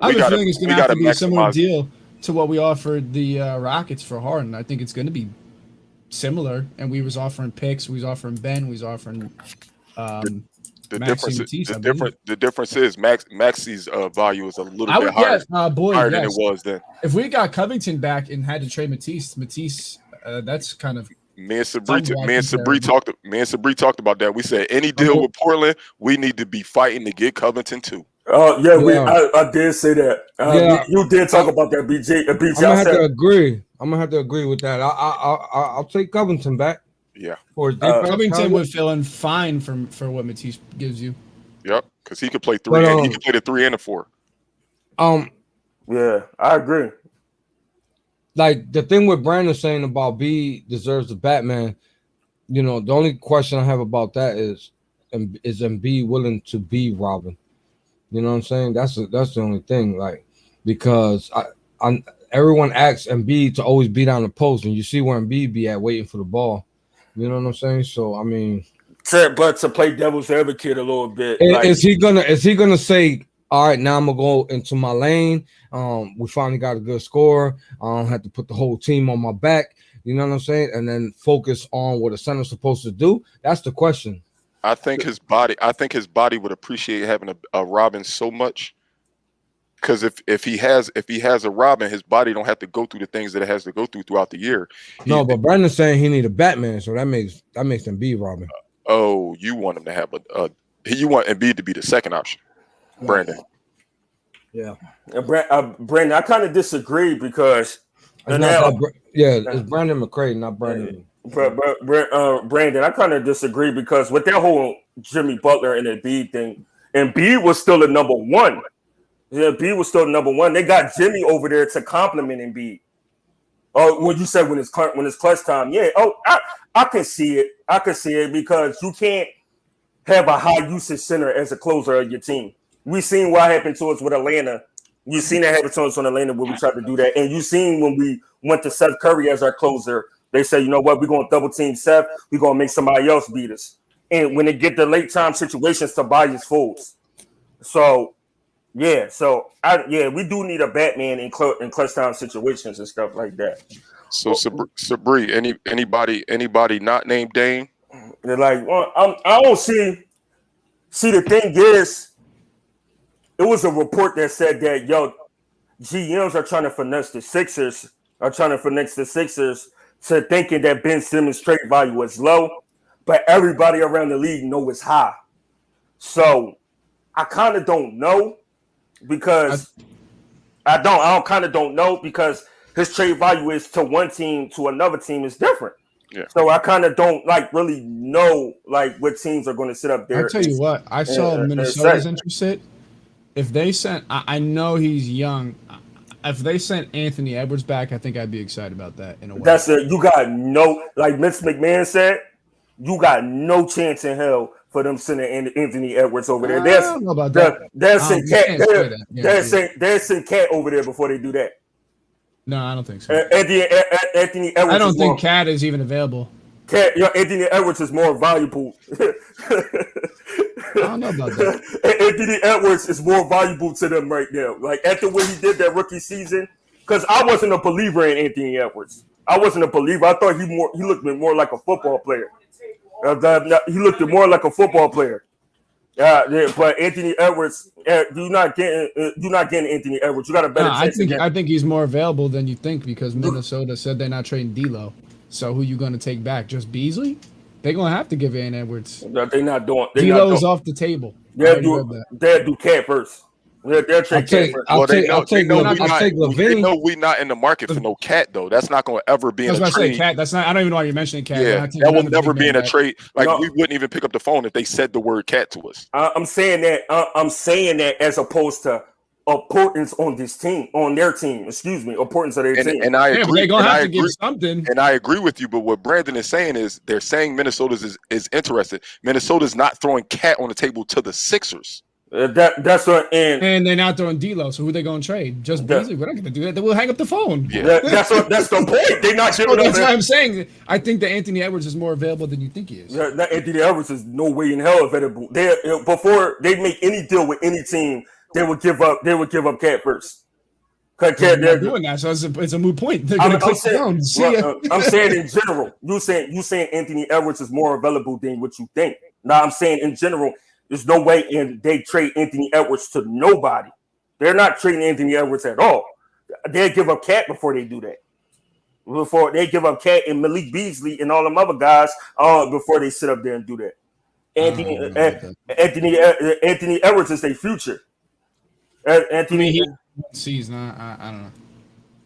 I have a feeling it's going to have to be a similar deal to what we offered the Rockets for Harden. I think it's going to be similar. And we was offering picks. We was offering Ben. We was offering the difference is Maxey's value is a little bit higher, than it was then. If we got Covington back and had to trade Matisse, that's kind of. Me and Sabri talked about that. We said any deal with Portland, we need to be fighting to get Covington too. I did say that. You did talk about that, BJ. I'm gonna have to agree. I'm gonna have to agree with that. I'll take Covington back. Yeah, Covington would fill in fine for what Matisse gives you. Yep, because he could play 3. He could play the 3 and the 4. Yeah, I agree. Like the thing with Brandon saying about B deserves the Batman. The only question I have about that is Embiid willing to be Robin? You know what I'm saying? That's the only thing, like, because everyone asks Embiid to always be down the post, and you see where Embiid be at waiting for the ball. You know what I'm saying? So I mean, but to play devil's advocate a little bit, is he gonna say, all right, now I'm gonna go into my lane? We finally got a good scorer. I don't have to put the whole team on my back. You know what I'm saying? And then focus on what a center's supposed to do. That's the question. I think his body would appreciate having a Robin so much, because if he has a Robin, his body don't have to go through the things that it has to go through throughout the year. But Brandon's saying he need a Batman, so that makes him be Robin. You want him to have you want Embiid to be the second option, Brandon. Yeah, Brandon, I kind of disagree because it's Brandon McCray, not Brandon. Brandon, I kind of disagree because with that whole Jimmy Butler and Embiid thing, Embiid was still the number one. Yeah, Embiid was still the number one. They got Jimmy over there to compliment Embiid. Oh, when you said when it's clutch time, yeah. Oh, I can see it. I can see it because you can't have a high usage center as a closer of your team. We seen what happened to us with Atlanta. You seen that happen to us on Atlanta when we tried to do that, and you seen when we went to Seth Curry as our closer. They say, you know what, we're going to double team Seth. We're going to make somebody else beat us. And when they get the late time situations, Tobias folds. So, yeah. So, we do need a Batman in clutch time situations and stuff like that. So, Sabri, anybody not named Dame? They're like, well, I don't see. See, the thing is, it was a report that said that, GMs are trying to finesse the Sixers, to thinking that Ben Simmons' trade value was low. but everybody around the league know it's high. So I kind of don't know because I don't know because his trade value is to one team to another team is different. Yeah. So I kind of don't really know what teams are going to sit up there. I'll tell you what, I saw Minnesota's interested. If they sent, I know he's young. If they sent Anthony Edwards back, I think I'd be excited about that in a way. You got no, like Vince McMahon said, you got no chance in hell for them sending Anthony Edwards over there. I don't know about that. They're sending Cat over there before they do that. No, I don't think so. Anthony Edwards. I don't think Cat is even available. Anthony Edwards is more valuable. I don't know about that. Anthony Edwards is more valuable to them right now. Like after what he did that rookie season, because I wasn't a believer in Anthony Edwards. I wasn't a believer. I thought he looked more like a football player. He looked more like a football player. But Anthony Edwards, you're not getting Anthony Edwards. You got a better chance. I think he's more available than you think because Minnesota said they're not trading D'Lo. So who you going to take back? Just Beasley? They're going to have to give Aaron Edwards. They're not doing. D'Lo is off the table. They'll do Cat first. They'll trade Cat first. I'll take LaVine. They know we're not in the market for no Cat though. That's not going to ever be in a trade. Cat. That's not. I don't even know why you're mentioning Cat. Yeah, that will never be in a trade. Like we wouldn't even pick up the phone if they said the word Cat to us. I'm saying that as opposed to importance on this team, on their team. Excuse me, importance of their team. And I agree. They're gonna have to give something. And I agree with you. But what Brandon is saying is they're saying Minnesota's is interested. Minnesota's not throwing Cat on the table to the Sixers. That's what, and they're not throwing D'Lo. So who they gonna trade? Just Beasley. We're not gonna do that. They will hang up the phone. Yeah, that's the point. They're not. That's what I'm saying. I think that Anthony Edwards is more available than you think he is. Anthony Edwards is no way in hell available. Before they make any deal with any team, they would give up Cat first. They're not doing that, so it's a moot point. They're gonna click down. I'm saying in general. You saying Anthony Edwards is more available than what you think. Now I'm saying in general. There's no way they trade Anthony Edwards to nobody. They're not trading Anthony Edwards at all. They'll give up Cat before they do that. Before they give up Cat and Malik Beasley and all them other guys before they sit up there and do that. Anthony Edwards is their future. Anthony sees not. I don't know.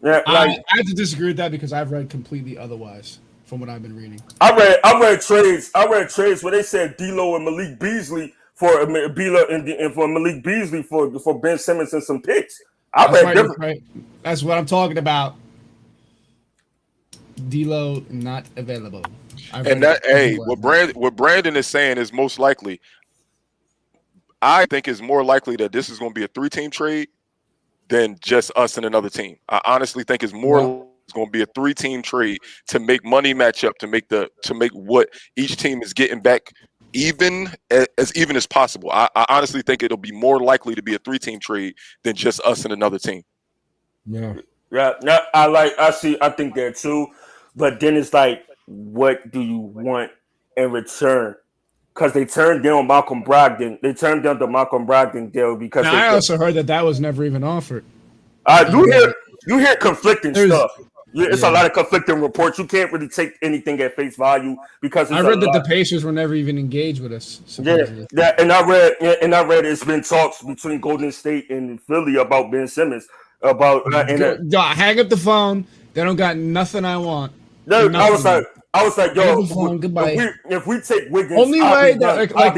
Yeah, I have to disagree with that because I've read completely otherwise from what I've been reading. I read trades where they said D'Lo and Malik Beasley for Malik Beasley for Ben Simmons and some picks. That's what I'm talking about. D'Lo not available. What Brandon is saying is most likely. I think it's more likely that this is going to be a 3-team trade than just us and another team. I honestly think it's more. It's going to be a 3-team trade to make money match up to make what each team is getting back even as possible. I honestly think it'll be more likely to be a 3-team trade than just us and another team. Yeah. I think that too, but then it's like, what do you want in return? Because they turned down Malcolm Brogdon. They turned down the Malcolm Brogdon deal because I also heard that was never even offered. You hear conflicting stuff. It's a lot of conflicting reports. You can't really take anything at face value because I read that the Pacers were never even engaged with us. Supposedly. Yeah, and I read it's been talks between Golden State and Philly about Ben Simmons hang up the phone. They don't got nothing I want. No, I was like, yo, goodbye. If we take Wiggins, only way that like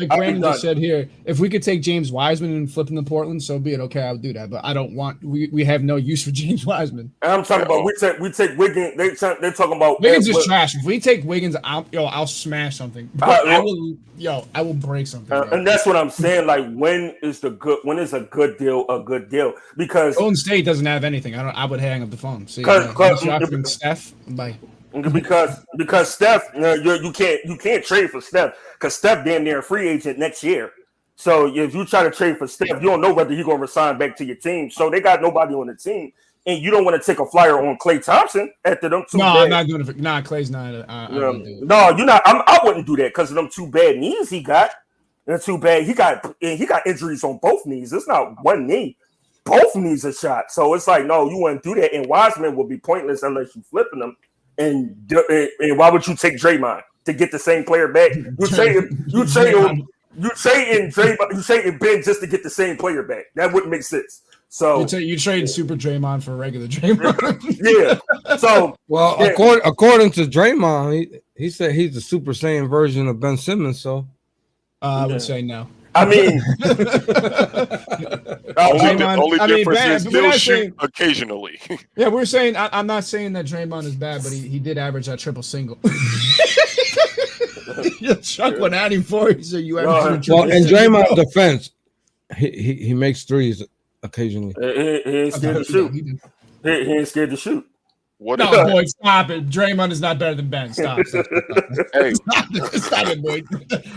Brandon just said here, if we could take James Wiseman and flip him to Portland, so be it. Okay, I'll do that, but I don't want. We have no use for James Wiseman. And I'm talking about we take Wiggins. They're talking about Wiggins is trash. If we take Wiggins, I'll smash something. I will break something. And that's what I'm saying. Like, when is a good deal a good deal? Because Golden State doesn't have anything. I would hang up the phone. See, Steph, bye. Because Steph, you can't trade for Steph because Steph damn near a free agent next year. So if you try to trade for Steph, you don't know whether he's gonna resign back to your team. So they got nobody on the team, and you don't want to take a flyer on Klay Thompson after them two. I'm not doing it. Klay's not. No, you're not. I wouldn't do that because of them 2 bad knees he got. And too bad he got injuries on both knees. It's not one knee. Both knees are shot. So it's like, no, you wouldn't do that. And Wiseman will be pointless unless you flipping them. And why would you take Draymond? to get the same player back. You trading Ben just to get the same player back. That wouldn't make sense. So you trade Super Draymond for regular Draymond. Yeah. So according to Draymond, he said he's the Super Saiyan version of Ben Simmons. So I would say no. I mean, only difference is he'll shoot occasionally. Yeah, we're saying I'm not saying that Draymond is bad, but he did average that triple single. Chuck went at him for it, so you average. Well, in Draymond's defense, he makes threes occasionally. He ain't scared to shoot. He ain't scared to shoot. Boy, stop it. Draymond is not better than Ben. Stop. Hey, stop it, boy.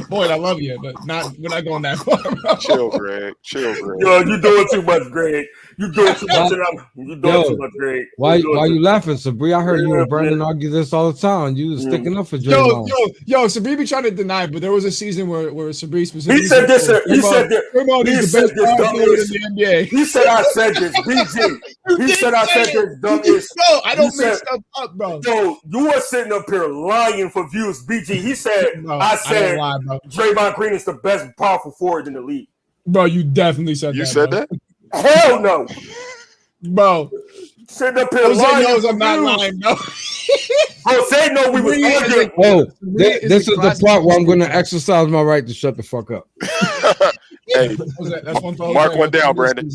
Boy, I love you, but we're not going that far. Bro. Chill, Greg. Yo, you doing too much, Greg. You doing too much, Greg. Why you laughing, Sabri? I heard you and Brandon argue this all the time. You was sticking up for Draymond. Yo, Sabri be trying to deny it, but there was a season where Sabri specifically he said this. Draymond is the best power forward in the NBA. He said I said this. BG. He said I said this dumbest. No, I don't make stuff up, bro. Yo, you were sitting up here lying for views, BG. He said I said Draymond Green is the best powerful forward in the league. Bro, you definitely said that. You said that? Hell no. Bro. Sitting up here Jose lying. knows I'm not lying, no. Jose know we was arguing. This is the part where I'm going to exercise my right to shut the fuck up. Hey, that's one mark one down, Brandon.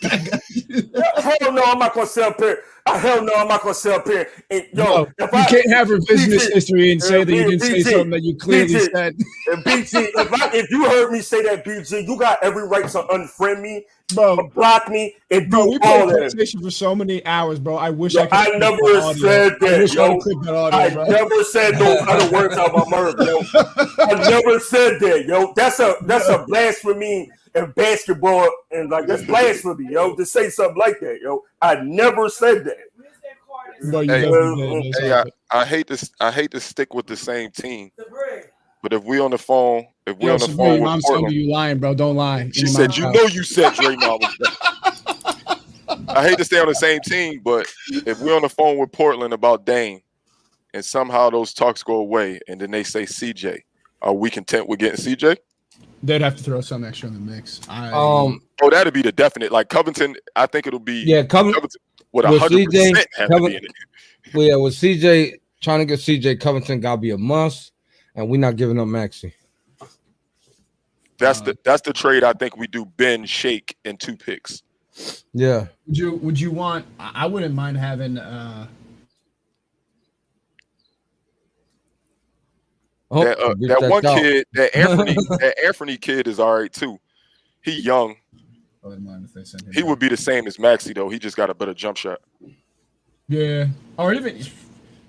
Hell no, I'm not going to sit up here. Hell no, I'm not going to sit up here. And, you can't have revisionist history and say that you didn't say something that you clearly said. And BG, if you heard me say that, BG, you got every right to unfriend me, bro, block me, and do we all played that. PlayStation for so many hours, bro. I wish I never said that, I never said those other words out of my mouth, yo. I never said that, yo. That's a blasphemy in basketball, and like that's blasphemy, yo. To say something like that, yo. I never said that. Bro, I hate to stick with the same team, but if we on the phone, with Mom's Portland, you lying, bro. Don't lie. She said, you said Draymond was better. I hate to stay on the same team, but if we're on the phone with Portland about Dame, and somehow those talks go away, and then they say CJ, are we content with getting CJ? They'd have to throw something extra in the mix. That'd be the definite. Like Covington, I think it'll be Covington would 100% have to be in it. Well, yeah, with CJ trying to get CJ, Covington gotta be a must, and we're not giving up Maxey. That's the trade I think we do. Ben, Shake, and 2 picks. Yeah. Would you want? I wouldn't mind having. That one kid, that Anthony kid is all right too. He young. He would be the same as Maxey though. He just got a better jump shot. Yeah, or even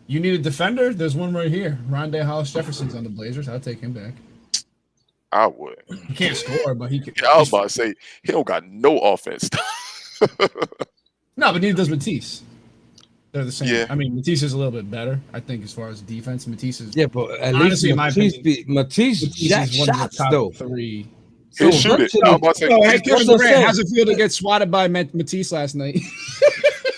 you need a defender. There's one right here. Rondé Hollis Jefferson's on the Blazers. I'll take him back. I would. He can't score, but he can. Yeah, I was about to say he don't got no offense. No, but neither does Matisse. They're the same. Yeah. I mean, Matisse is a little bit better, I think, as far as defense. Matisse is. Yeah, but at least Matisse is one of the top 3. He'll shoot it. I was about to say, how's it feel to get swatted by Matisse last night?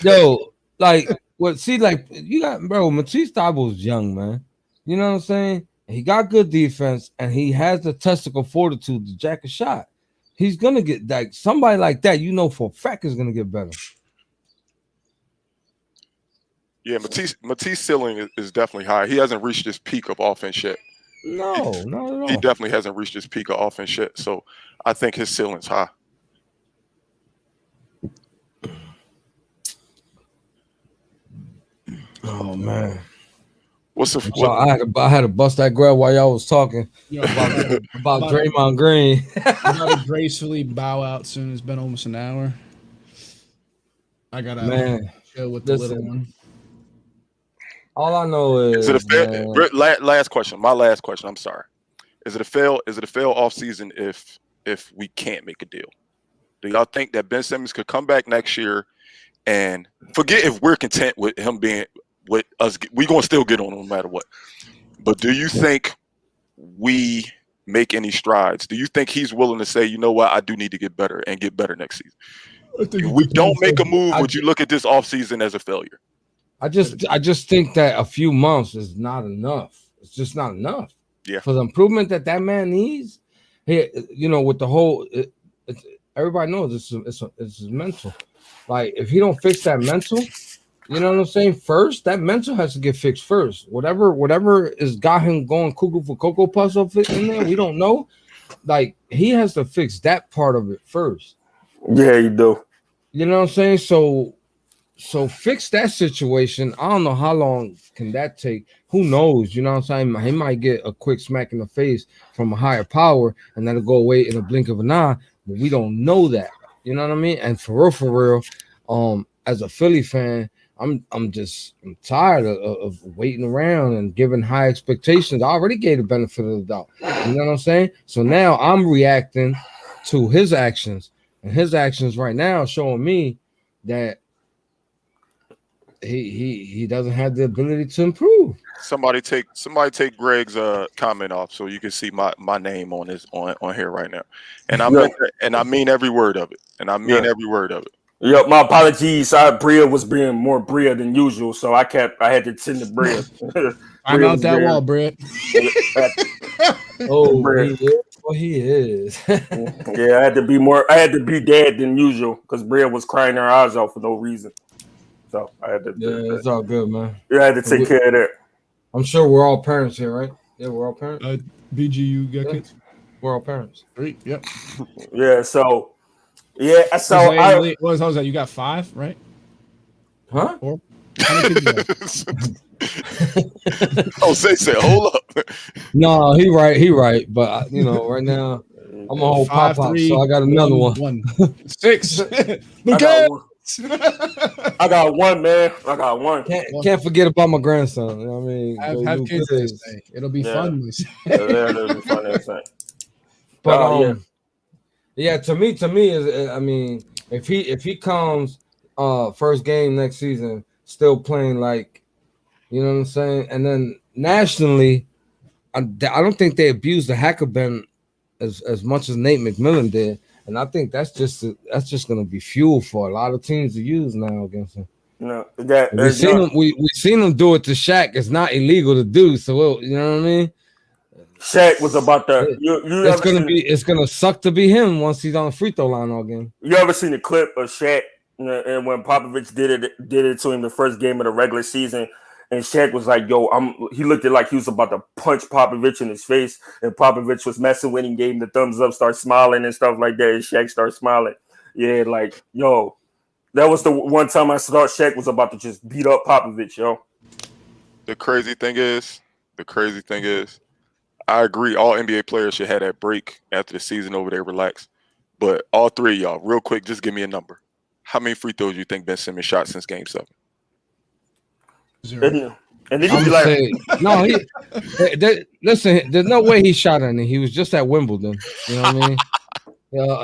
Yo, like, you got, bro, Matisse Thybulle's young, man. You know what I'm saying? He got good defense, and he has the testicle fortitude to jack a shot. He's gonna get like somebody like that. You know for a fact is gonna get better. Yeah, Matisse ceiling is definitely high. He hasn't reached his peak of offense yet. No, not at all. He definitely hasn't reached his peak of offense yet. So I think his ceiling's high. Oh man. I had to bust that grab while y'all was talking about Draymond Green. I gotta gracefully bow out soon. It's been almost an hour. I gotta chill with the little one. All I know is it a fail? Last question. My last question. I'm sorry. Is it a fail? Is it a fail off season if we can't make a deal? Do y'all think that Ben Simmons could come back next year and forget if we're content with him being with us? We're gonna still get on him no matter what. But do you think we make any strides? Do you think he's willing to say, you know what, I do need to get better and get better next season? If we don't make a move, would you look at this offseason as a failure? I just think that a few months is not enough. it's just not enough. Yeah. For the improvement that man needs, with the whole, everybody knows it's mental. Like if he don't fix that mental, you know what I'm saying? First, that mental has to get fixed first. Whatever is got him going cuckoo for Cocoa Puffs up in there, we don't know. Like he has to fix that part of it first. Yeah, you do. You know what I'm saying? So fix that situation. I don't know how long can that take. Who knows? You know what I'm saying? He might get a quick smack in the face from a higher power, and that'll go away in a blink of an eye. But we don't know that. You know what I mean? And for real, as a Philly fan, I'm tired of waiting around and giving high expectations. I already gave the benefit of the doubt. You know what I'm saying? So now I'm reacting to his actions, and his actions right now showing me that he doesn't have the ability to improve. Somebody take Greg's comment off so you can see my name on here right now. And I mean every word of it. Every word of it. Yep, my apologies. Bria was being more Bria than usual, so I had to send the Bria. I'm out that wall, Brett. He is. Yeah, I had to be dad than usual because Bria was crying her eyes out for no reason. So I had to. Yeah, it's all good, man. Yeah, I had to take care of that. I'm sure we're all parents here, right? Yeah, we're all parents. BGU got kids. We're all parents. 3. Yep. Yeah. So. Yeah. So what was that? You got 5, right? Huh? 4? How many kids you got? Jose said, "Hold up." No, he right. But right now I'm a whole pop, so I got another one. 6. I got one, man. I got one. Can't forget about my grandson. You know what I mean? Have kids this day. It'll be fun. It'll be fun. But to me is, I mean, if he comes first game next season still playing like, you know what I'm saying, and then nationally, I don't think they abused the hacker Ben as much as Nate McMillan did. And I think that's just going to be fuel for a lot of teams to use now against him. No, we've seen him do it to Shaq. It's not illegal to do. So you know what I mean. Shaq was about to. It's gonna suck to be him once he's on the free throw line all game. You ever seen a clip of Shaq and when Popovich did it to him the first game of the regular season? And Shaq was like, "Yo, he looked like he was about to punch Popovich in his face." And Popovich was messing with him, gave him the thumbs up, start smiling and stuff like that. And Shaq started smiling. Yeah, like, yo, that was the one time I thought Shaq was about to just beat up Popovich, yo. The crazy thing is, I agree. All NBA players should have that break after the season over there, relax. But all 3 of y'all, real quick, just give me a number. How many free throws you think Ben Simmons shot since Game 7? 0. And then you be like, no, listen, there's no way he shot any. He was just at Wimbledon. You know what I mean?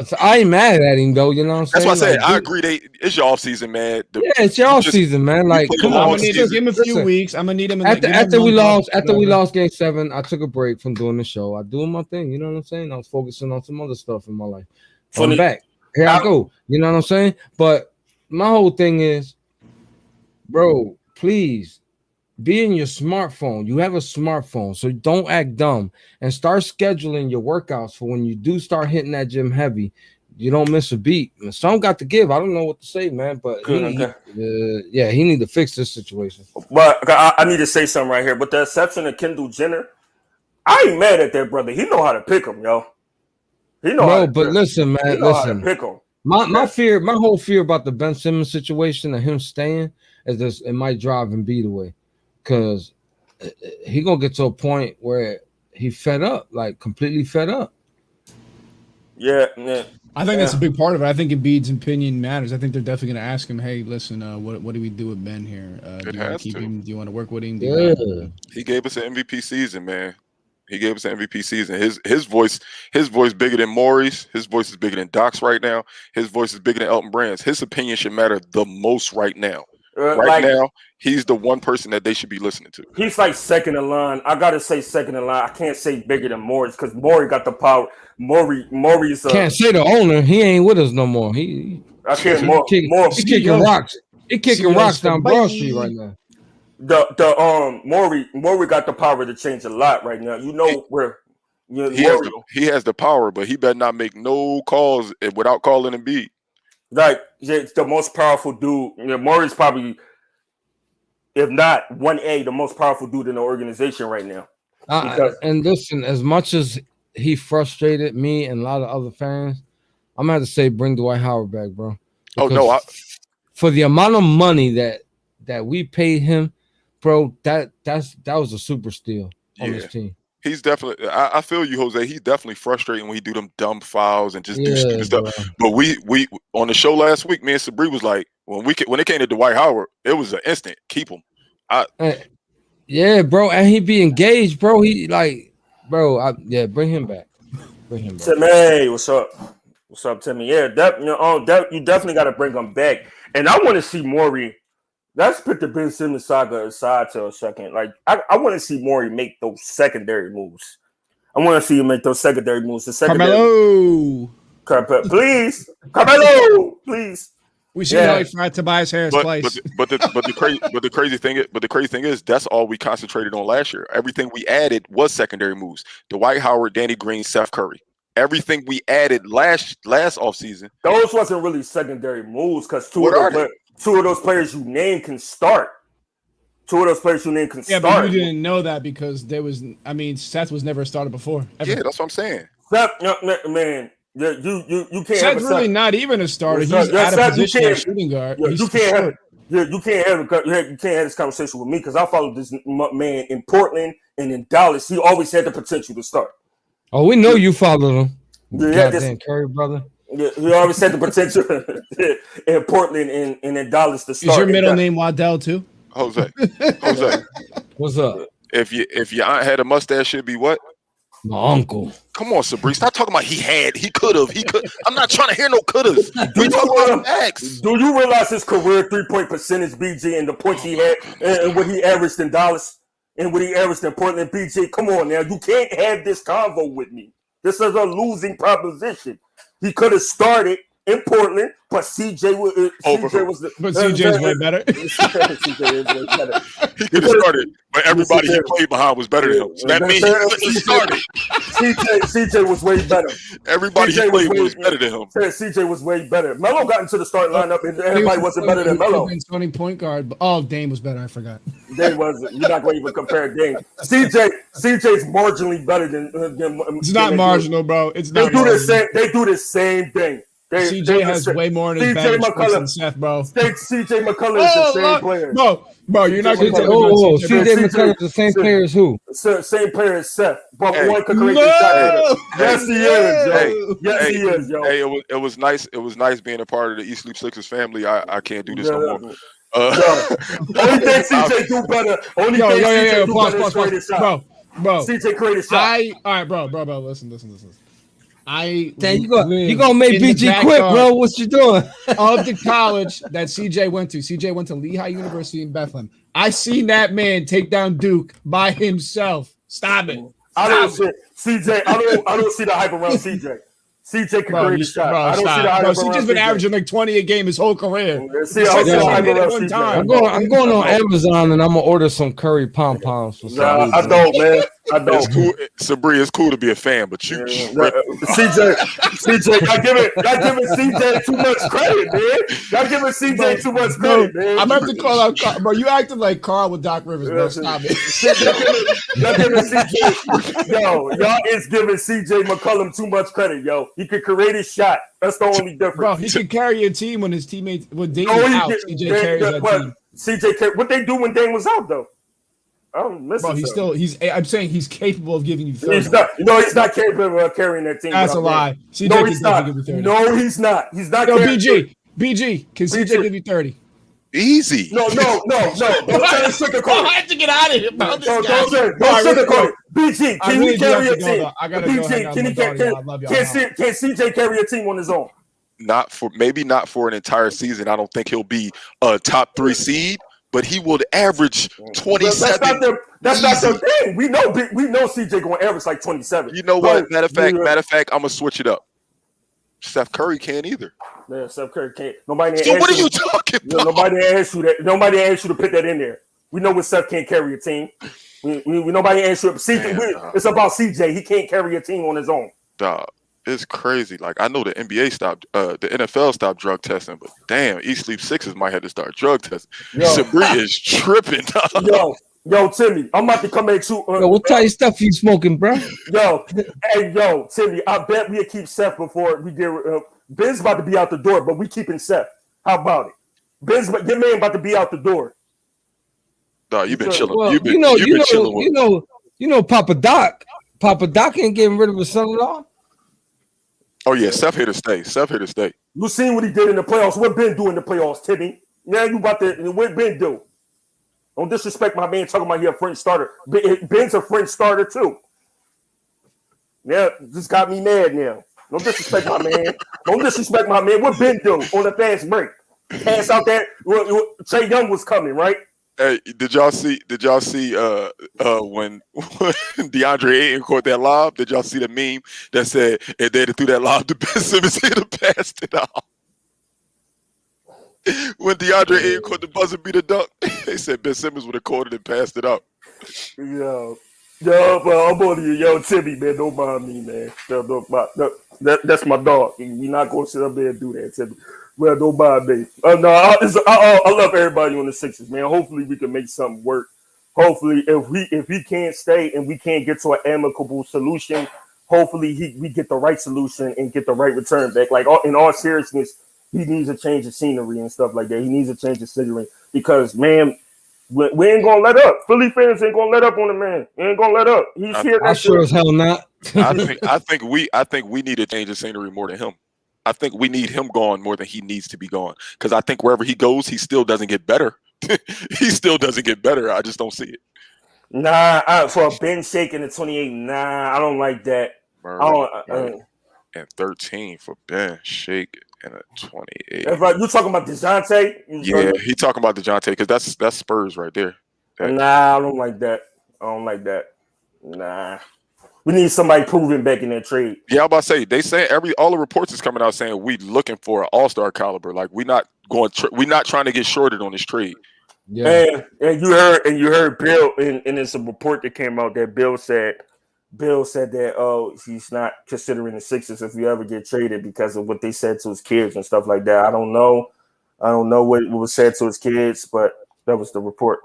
So I ain't mad at him though. You know what I'm saying? That's why I said I agree. It's your off season, man. It's your off season, man. Like, come on, I'm gonna need to give him a few weeks. I'm gonna need him. After we lost Game 7, I took a break from doing the show. I doing my thing. You know what I'm saying? I was focusing on some other stuff in my life. I'm back. Here I go. You know what I'm saying? But my whole thing is, bro, please be in your smartphone. You have a smartphone, so don't act dumb and start scheduling your workouts for when you do start hitting that gym heavy. You don't miss a beat. Some got to give. I don't know what to say, man, but he need to fix this situation. But I need to say something right here. But the exception of Kendall Jenner, I ain't mad at that brother. He know how to pick him, yo. He know how to but listen, man, he know how to pick him. My whole fear about the Ben Simmons situation and him staying is this: it might drive Embiid away. Because he gonna get to a point where he fed up, like completely fed up. Yeah. I think that's a big part of it. I think Embiid's opinion matters. I think they're definitely gonna ask him, "Hey, listen, what do we do with Ben here? Do you want to keep him? Do you want to work with him?" He gave us an MVP season, man. He gave us an MVP season. His voice bigger than Maury's. His voice is bigger than Doc's right now. His voice is bigger than Elton Brand's. His opinion should matter the most right now. Now, he's the one person that they should be listening to. He's like second in line. I gotta say second in line. I can't say bigger than Morris because Maury got the power. Maury's can't say the owner. He ain't with us no more. He kicking rocks. He kicking rocks down Broad Street right now. Maury got the power to change a lot right now. You know where he has the power, but he better not make no calls without calling Embiid. Like it's the most powerful dude. Maury's probably, if not 1A, the most powerful dude in the organization right now. And listen, as much as he frustrated me and a lot of other fans, I'm gonna have to say bring Dwight Howard back, bro. Because for the amount of money that we paid him, bro, that was a super steal on this team. He's definitely. I feel you, Jose. He's definitely frustrating when he do them dumb fouls and just do stupid stuff. But we on the show last week, me and Sabri was like, when it came to Dwight Howard, it was an instant keep him. Yeah, bro, and he be engaged, bro. He like, bro, bring him back. Bring him back. Timmy, what's up? What's up, Timmy? Yeah, you definitely got to bring him back. And I want to see Maury. Let's put the Ben Simmons saga aside for a second. Like, I want to see Maury make those secondary moves. I want to see him make those secondary moves. Carmelo, please. We see how he tried Tobias Harris twice. But the crazy thing is that's all we concentrated on last year. Everything we added was secondary moves. Dwight Howard, Danny Green, Seth Curry. Everything we added last offseason. Those wasn't really secondary moves because two of those players you named can start. Yeah, but you didn't know that because Seth was never a starter before. Ever. Yeah, that's what I'm saying. Seth, man, you can't. Seth's really not even a starter. He's out of position at shooting guard. You can't have this conversation with me because I followed this man in Portland and in Dallas. He always had the potential to start. Oh, we know you followed him. Goddamn Curry, brother. Yeah, he always had the potential in Portland and in Dallas to start. Is your middle name Waddell too? Jose. What's up? If your aunt had a mustache, should be what? My uncle. Come on, Sabri. Stop talking about he could have. I'm not trying to hear no couldas. We talking about facts. Do you realize his career 3-point percentage, BG, and the points he had and what he averaged in Dallas and what he averaged in Portland, BG? Come on now. You can't have this convo with me. This is a losing proposition. He could have started in Portland, but CJ's way better. He could have started, but everybody he played behind was better than him. So that means he started. CJ was way better. Everybody he played was better than him. CJ was way better. Melo got into the starting lineup, and everybody wasn't better than Melo. Starting point guard. Oh, Dame was better. I forgot. Dame wasn't. You're not going to even compare Dame. CJ's marginally better than. It's not marginal, bro. It's not. They do the same thing. CJ has way more in his bag than Seth, bro. CJ McCollum is the same player. Bro, you're not going to tell me. CJ McCollum is the same player as who? Same player as Seth. But one could create the shot. Yes, he is, yo. Yes, he is, yo. Hey, it was nice. It was nice being a part of the East Sleep Sixers family. I can't do this no more. Only thing CJ do better. Only thing CJ do better is create a shot. Bro. CJ created a shot. All right, bro. Listen. You gonna make BG quit, bro. What you doing? Of the college that CJ went to. CJ went to Lehigh University in Bethlehem. I seen that man take down Duke by himself. Stop it. I don't see the hype around CJ. CJ can create a shot. I don't see the hype around CJ's been averaging like 20 a game his whole career. I'm going on Amazon and I'm gonna order some curry pom-poms. I don't, man. I don't. It's cool. Sabri, it's cool to be a fan, but you CJ, y'all giving CJ too much credit, man. Y'all giving CJ too much credit, man. I'm about to call out Carl, bro. You acting like Carl with Doc Rivers, bro. Stop it. Y'all giving CJ, y'all is giving CJ McCollum too much credit, yo. He could create a shot. That's the only difference. Bro, he can carry a team when his teammates when Dame was out. CJ carries that team. CJ, what they do when Dame was out though? I'm saying he's capable of giving you 30. He's not capable of carrying that team. That's a lie. No, he's not. No, he's not. He's not. No, BG, can CJ give you 30? Easy. No. Don't sugarcoat. I have to get out of here. Don't sugarcoat it. BG, can he carry a team? BG, can CJ carry a team on his own? Maybe not for an entire season. I don't think he'll be a top 3 seed, but he will average 27. That's not the thing. We know CJ going to average like 27. You know what? Matter of fact, I'm gonna switch it up. Steph Curry can't either. Yeah, Steph Curry can't. Nobody. So what are you talking about? Nobody asked you that. Nobody asked you to put that in there. We know Seth can't carry a team. We nobody answer. It's about CJ. He can't carry a team on his own. Dog, it's crazy. Like I know the NBA stopped, the NFL stopped drug testing, but damn, Eat Sleep Sixers might have to start drug testing. Sabri is tripping. Dog. Yo, Timmy, I'm about to come at you. Yo, what type of stuff you smoking, bro? Yo, Timmy, I bet we'll keep Seth before we get. Ben's about to be out the door, but we keeping Seth. How about it? Your man about to be out the door. Dog, you've been chilling. Well, you've been chilling. You know, Papa Doc. Papa Doc ain't getting rid of his son-in-law. Oh yeah, Seth here to stay. You seen what he did in the playoffs. What Ben do in the playoffs, Timmy? Now you about to what Ben do? Don't disrespect my man talking about he a French starter. Ben's a French starter too. Yeah, just got me mad now. Don't disrespect my man. Don't disrespect my man. What Ben do on the fast break? Pass out that Trae Young was coming, right? Hey, did y'all see when DeAndre Ayton caught that lob? Did y'all see the meme that said if they'd have threw that lob to Ben Simmons, he'd have passed it off? When DeAndre Ayton caught the buzzer beater dunk, they said Ben Simmons would have caught it and passed it up. Yo, I'm on you. Yo, Timmy, man, don't mind me, man. That's my dog. We're not going to sit up there and do that, Timmy. Well, don't mind me. I love everybody on the Sixers, man. Hopefully we can make something work. Hopefully, if he can't stay and we can't get to an amicable solution, hopefully we get the right solution and get the right return back. Like in all seriousness, he needs a change of scenery and stuff like that. He needs a change of scenery because, man, we ain't gonna let up. Philly fans ain't gonna let up on the man. He ain't gonna let up. He's here. I sure as hell not. I think we need a change of scenery more than him. I think we need him gone more than he needs to be gone. Because I think wherever he goes, he still doesn't get better. He still doesn't get better. I just don't see it. Nah, for Ben shaking at 28, nah, I don't like that. And 13 for Ben Shake and a 28. You talking about DeJounte? Yeah, he talking about DeJounte because that's Spurs right there. Nah, I don't like that. Nah. We need somebody proven back in that trade. Yeah, I'm about to say they say all the reports is coming out saying we looking for an all-star caliber. Like we're not trying to get shorted on this trade. Yeah, and you heard Bill and there's a report that came out that Bill said that he's not considering the Sixers if you ever get traded because of what they said to his kids and stuff like that. I don't know what was said to his kids, but that was the report.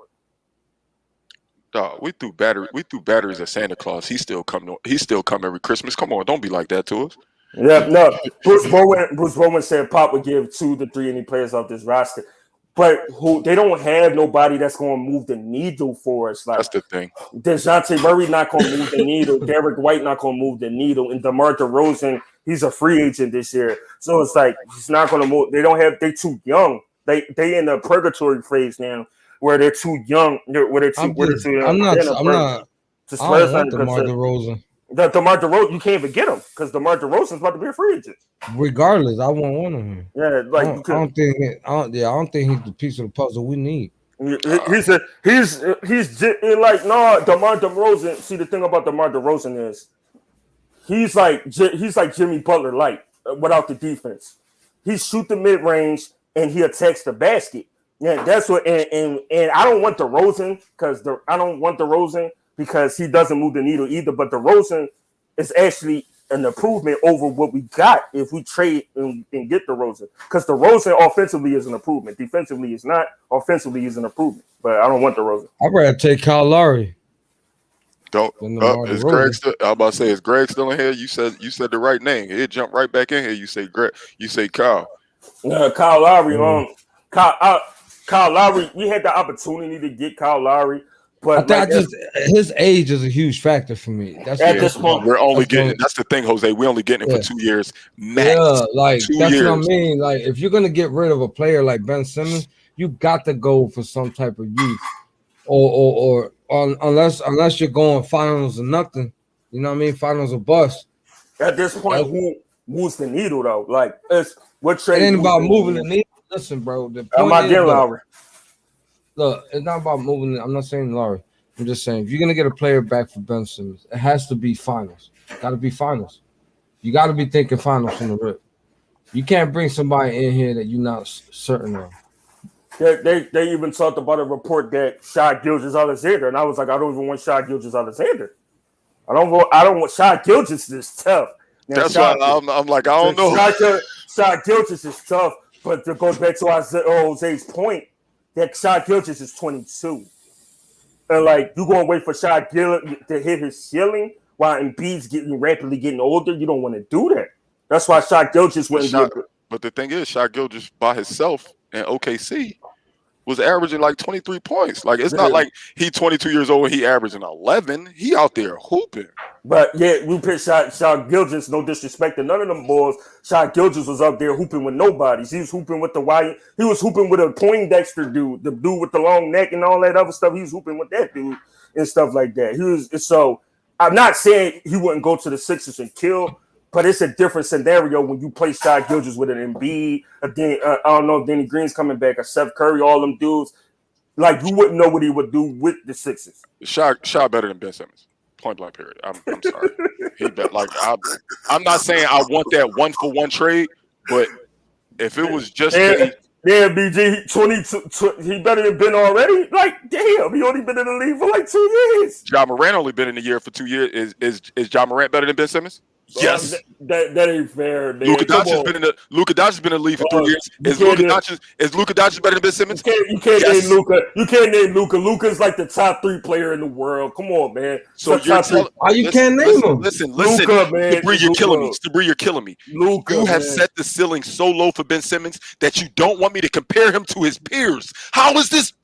Dog, we threw batteries at Santa Claus. He still come every Christmas. Come on, don't be like that to us. Yeah, no. Bruce Bowen said Pop would give 2 to 3 any players off this roster. But they don't have nobody that's going to move the needle for us. Like, that's the thing. DeJounte Murray not going to move the needle. Derek White not going to move the needle. And DeMar DeRozan, he's a free agent this year. So it's like he's not going to move. They too young. They in the purgatory phase now where they're too young. I'm not DeMar DeRozan. DeMar DeRozan, you can't even get him because DeMar DeRozan's about to be a free agent. Regardless, I want one of him. Yeah, like I don't think he's the piece of the puzzle we need. He's like DeMar DeRozan. See, the thing about DeMar DeRozan is he's like Jimmy Butler light without the defense. He shoot the mid range and he attacks the basket. Yeah, that's what. And I don't want DeRozan because he doesn't move the needle either. But DeRozan is actually an improvement over what we got if we trade and get DeRozan. Because DeRozan offensively is an improvement. Defensively is not. Offensively is an improvement. But I don't want DeRozan. I'd rather take Kyle Lowry. Is Greg still? I'm about to say, is Greg still in here? You said the right name. He'll jump right back in here. You say Greg. You say Kyle. Kyle Lowry. Kyle Lowry. We had the opportunity to get Kyle Lowry. But his age is a huge factor for me. That's at this point, we're only getting. That's the thing, Jose. We're only getting it for 2 years max. Yeah, like 2 that's years. what I mean. Like if you're gonna get rid of a player like Ben Simmons, you got to go for some type of youth, or unless you're going finals or nothing. You know what I mean? Finals or bust. At this point, who moves the needle though? Like what trade? It ain't about moving the needle. Listen, bro. The I'm not getting Lowry. Look, it's not about moving. I'm not saying Lowry. I'm just saying if you're gonna get a player back for Ben Simmons, it has to be finals. Got to be finals. You got to be thinking finals from the rip. You can't bring somebody in here that you're not certain of. They even talked about a report that Shai Gilgeous-Alexander, and I was like, I don't even want Shai Gilgeous-Alexander. I don't want Shai Gilgeous this tough. Now, That's why I'm like, I don't know. Shai Gilgeous is tough, but to go back to Jose's point, that Shai Gilgeous is 22. And like, you going to wait for Shai Gilgeous to hit his ceiling while Embiid's rapidly getting older? You don't want to do that. That's why Shai Gilgeous wouldn't be. But the thing is, Shai Gilgeous by himself in OKC was averaging like 23 points. Like, it's not like he 22 years old and he averaging 11. He out there hooping. But yeah, we picked Shai Gilgeous, no disrespect to none of them boys. Shai Gilgeous was up there hooping with nobodies. He was hooping with he was hooping with a Poindexter dude, the dude with the long neck and all that other stuff. He was hooping with that dude and stuff like that. So I'm not saying he wouldn't go to the Sixers and kill, but it's a different scenario when you play Shai Gilgeous with an Embiid, I don't know if Danny Green's coming back, or Seth Curry, all them dudes. Like, you wouldn't know what he would do with the Sixers. Shai better than Ben Simmons. Point blank period. I'm sorry. I'm not saying I want that 1-for-1 trade, but if it was just BG 22, he better than Ben already. Like, damn, he only been in the league for like 2 years. Ja Morant only been in the year for 2 years. Is Ja Morant better than Ben Simmons? Yes. That ain't fair, man. Luka Doncic has been in the league for 3 years. Is Luka Doncic better than Ben Simmons? You can't name Luka. You can't name Luka. Luka's like the top 3 player in the world. Come on, man. So why you can't name him? Listen, Luka, man. Sabree, you're killing me. Sabree, you're killing me. Luka, you have set the ceiling so low for Ben Simmons that you don't want me to compare him to his peers. How's this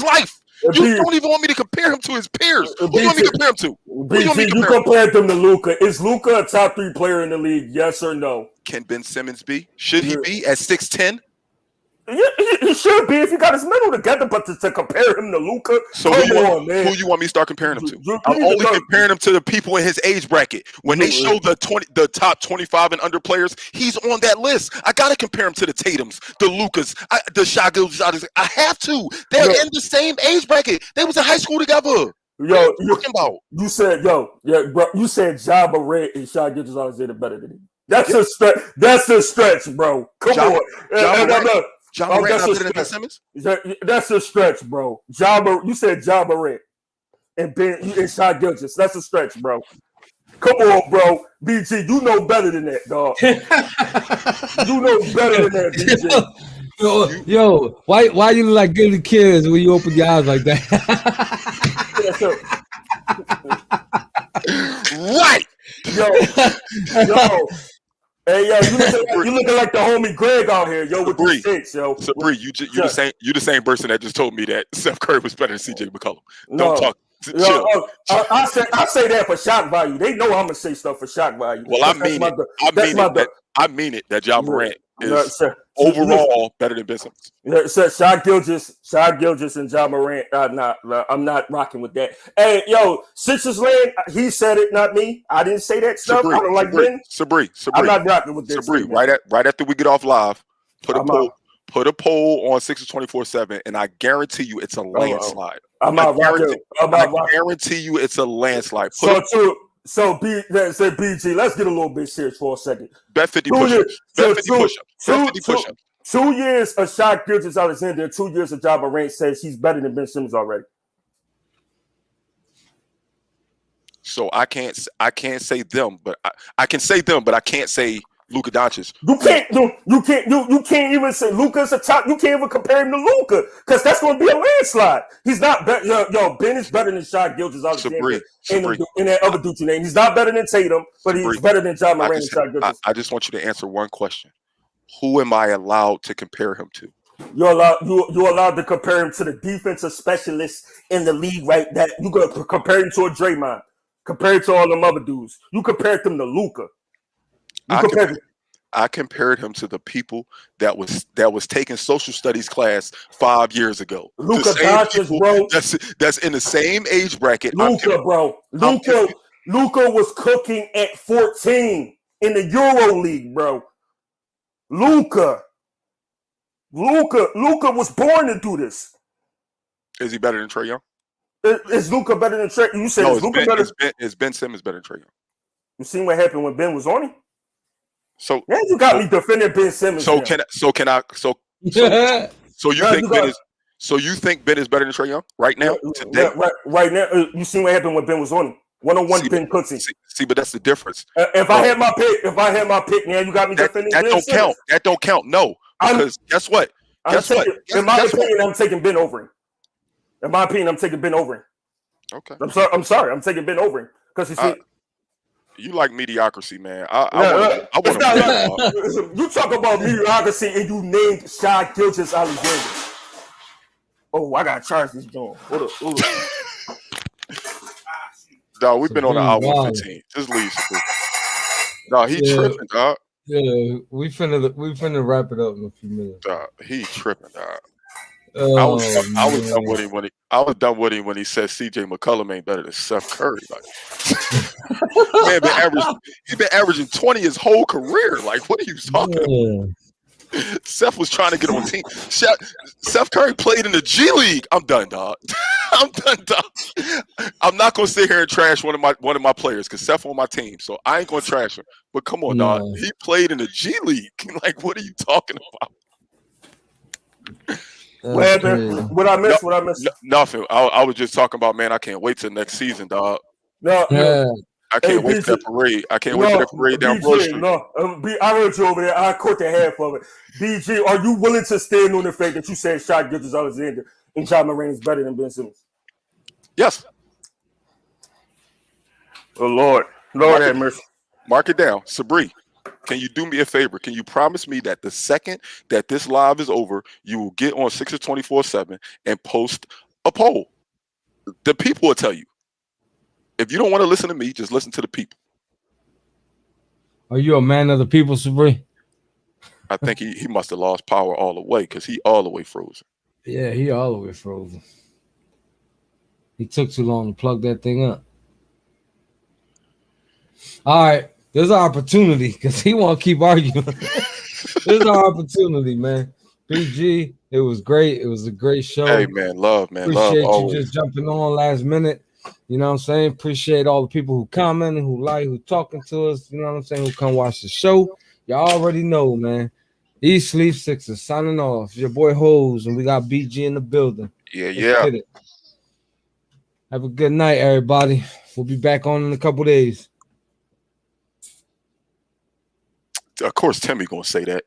life? You don't even want me to compare him to his peers. Who do you want me to compare him to? You compared them to Luka. Is Luka a top 3 player in the league? Yes or no? Can Ben Simmons be? Should he be at 6'10"? Yeah, he should be if he got his mental together, but to compare him to Luka, so who you want me to start comparing him to? I'm only comparing him to the people in his age bracket. When they show the top 25 and under players, he's on that list. I gotta compare him to the Tatums, the Lukas, the Shai Gilgeous. I have to. They're in the same age bracket. They was in high school together. You said bro. You said Ja Morant and Shai Gilgeous-Alexander better than him. That's a stretch. That's a stretch, bro. Come on. Ja Morant better than Ben Simmons? That's a stretch, bro. You said Ja Morant and Shai Gilgeous. That's a stretch, bro. Come on, bro. BG, you know better than that, dog. You know better than that, BG. Yo, why you look like guilty kids when you open your eyes like that? Right. Yo. Hey, yo, you looking like the homie Greg out here, yo, with the six, yo. Sabree, you the same person that just told me that Steph Curry was better than CJ McCollum. Don't talk. Chill. I say that for shock value. They know I'm gonna say stuff for shock value. Well, I mean it that Ja Morant is overall better than Ben Simmons. Shai Gilgeous and Ja Morant. I'm not rocking with that. Hey, yo, Sixers land. He said it, not me. I didn't say that stuff. I don't like Ben. Sabree. I'm not rocking with that. Sabree, right after we get off live, put a poll on Sixers 24/7, and I guarantee you it's a landslide. I guarantee you it's a landslide. So BG, let's get a little bit serious for a second. Bet 50 push-ups. Bet 50 push-ups. 2 years of Shai Gilgeous-Alexander, 2 years of Ja Morant says he's better than Ben Simmons already. So I can't say them, but I can say them, but I can't say Luka Doncic. You can't even say Luka's a top. You can't even compare him to Luka because that's going to be a landslide. He's not better. Yo, Ben is better than Shai Gilgeous-Alexander in that other dude's name. He's not better than Tatum, but he's better than Ja Morant and Shai Gilgeous. I just want you to answer one question: who am I allowed to compare him to? You're allowed to compare him to the defensive specialist in the league, right? That you gonna compare him to a Draymond, compare him to all them other dudes. You compared them to Luka. I compared him to the people that was taking social studies class 5 years ago. Luka Doncic, bro. That's in the same age bracket. Luka was cooking at 14 in the Euro League, bro. Luka was born to do this. Is he better than Trae Young? Is Luka better than Trae? You said no, is Luka better? Is Ben Simmons better than Trae Young? You seen what happened when Ben was on him? So now you got me defending Ben Simmons. So So you think Ben is? So you think Ben is better than Trae Young right now? Today, right now, you see what happened when Ben was on him. 1-on-1 Ben pussy. See, but that's the difference. If I had my pick, now you got me defending. That don't count. That don't count. No, because guess what? In my opinion, I'm taking Ben over him. In my opinion, I'm taking Ben over him. Okay. I'm sorry. I'm taking Ben over him because you see. You like mediocrity, man. I want You talk about mediocrity and you named Shai Gilgeous-Alexander. Oh, I gotta charge this joint. Hold up. Dog, we've been on the hour 15. Just leave. Dog, he tripping, dog. Yeah, we finna wrap it up in a few minutes. Dog, he tripping, dog. I was done with him when he said CJ McCollum ain't better than Seth Curry. Like, man, he's been averaging 20 his whole career. Like, what are you talking about? Seth was trying to get on team. Seth Curry played in the G League. I'm done, dog. I'm done, dog. I'm not gonna sit here and trash one of my players because Seth on my team, so I ain't gonna trash him. But come on, dog. He played in the G League. Like, what are you talking about? What I missed? Nothing. I was just talking about, man, I can't wait till next season, dog. I can't wait for that parade. I can't wait for that parade down Broad Street. I heard you over there. I caught the half of it. BG, are you willing to stand on the fact that you said Shai Gilgeous-Alexander and Ja Morant is better than Ben Simmons? Yes. Oh, Lord have mercy. Mark it down. Sabri, can you do me a favor? Can you promise me that the second that this live is over, you will get on 6 24/7 and post a poll? The people will tell you. If you don't want to listen to me, just listen to the people. Are you a man of the people, Sabri? I think he must have lost power all the way because he all the way frozen. Yeah, he all the way frozen. He took too long to plug that thing up. All right, there's an opportunity because he won't keep arguing. There's an opportunity, man. BG, it was great. It was a great show. Hey, man, love, man. Appreciate love, you just jumping on last minute. You know what I'm saying? Appreciate all the people who comment, who like, who talking to us. You know what I'm saying? Who come watch the show. Y'all already know, man. East Sleep Sixers signing off. It's your boy Hose, and we got BG in the building. Let's get it. Have a good night, everybody. We'll be back on in a couple days. Of course, Timmy gonna say that.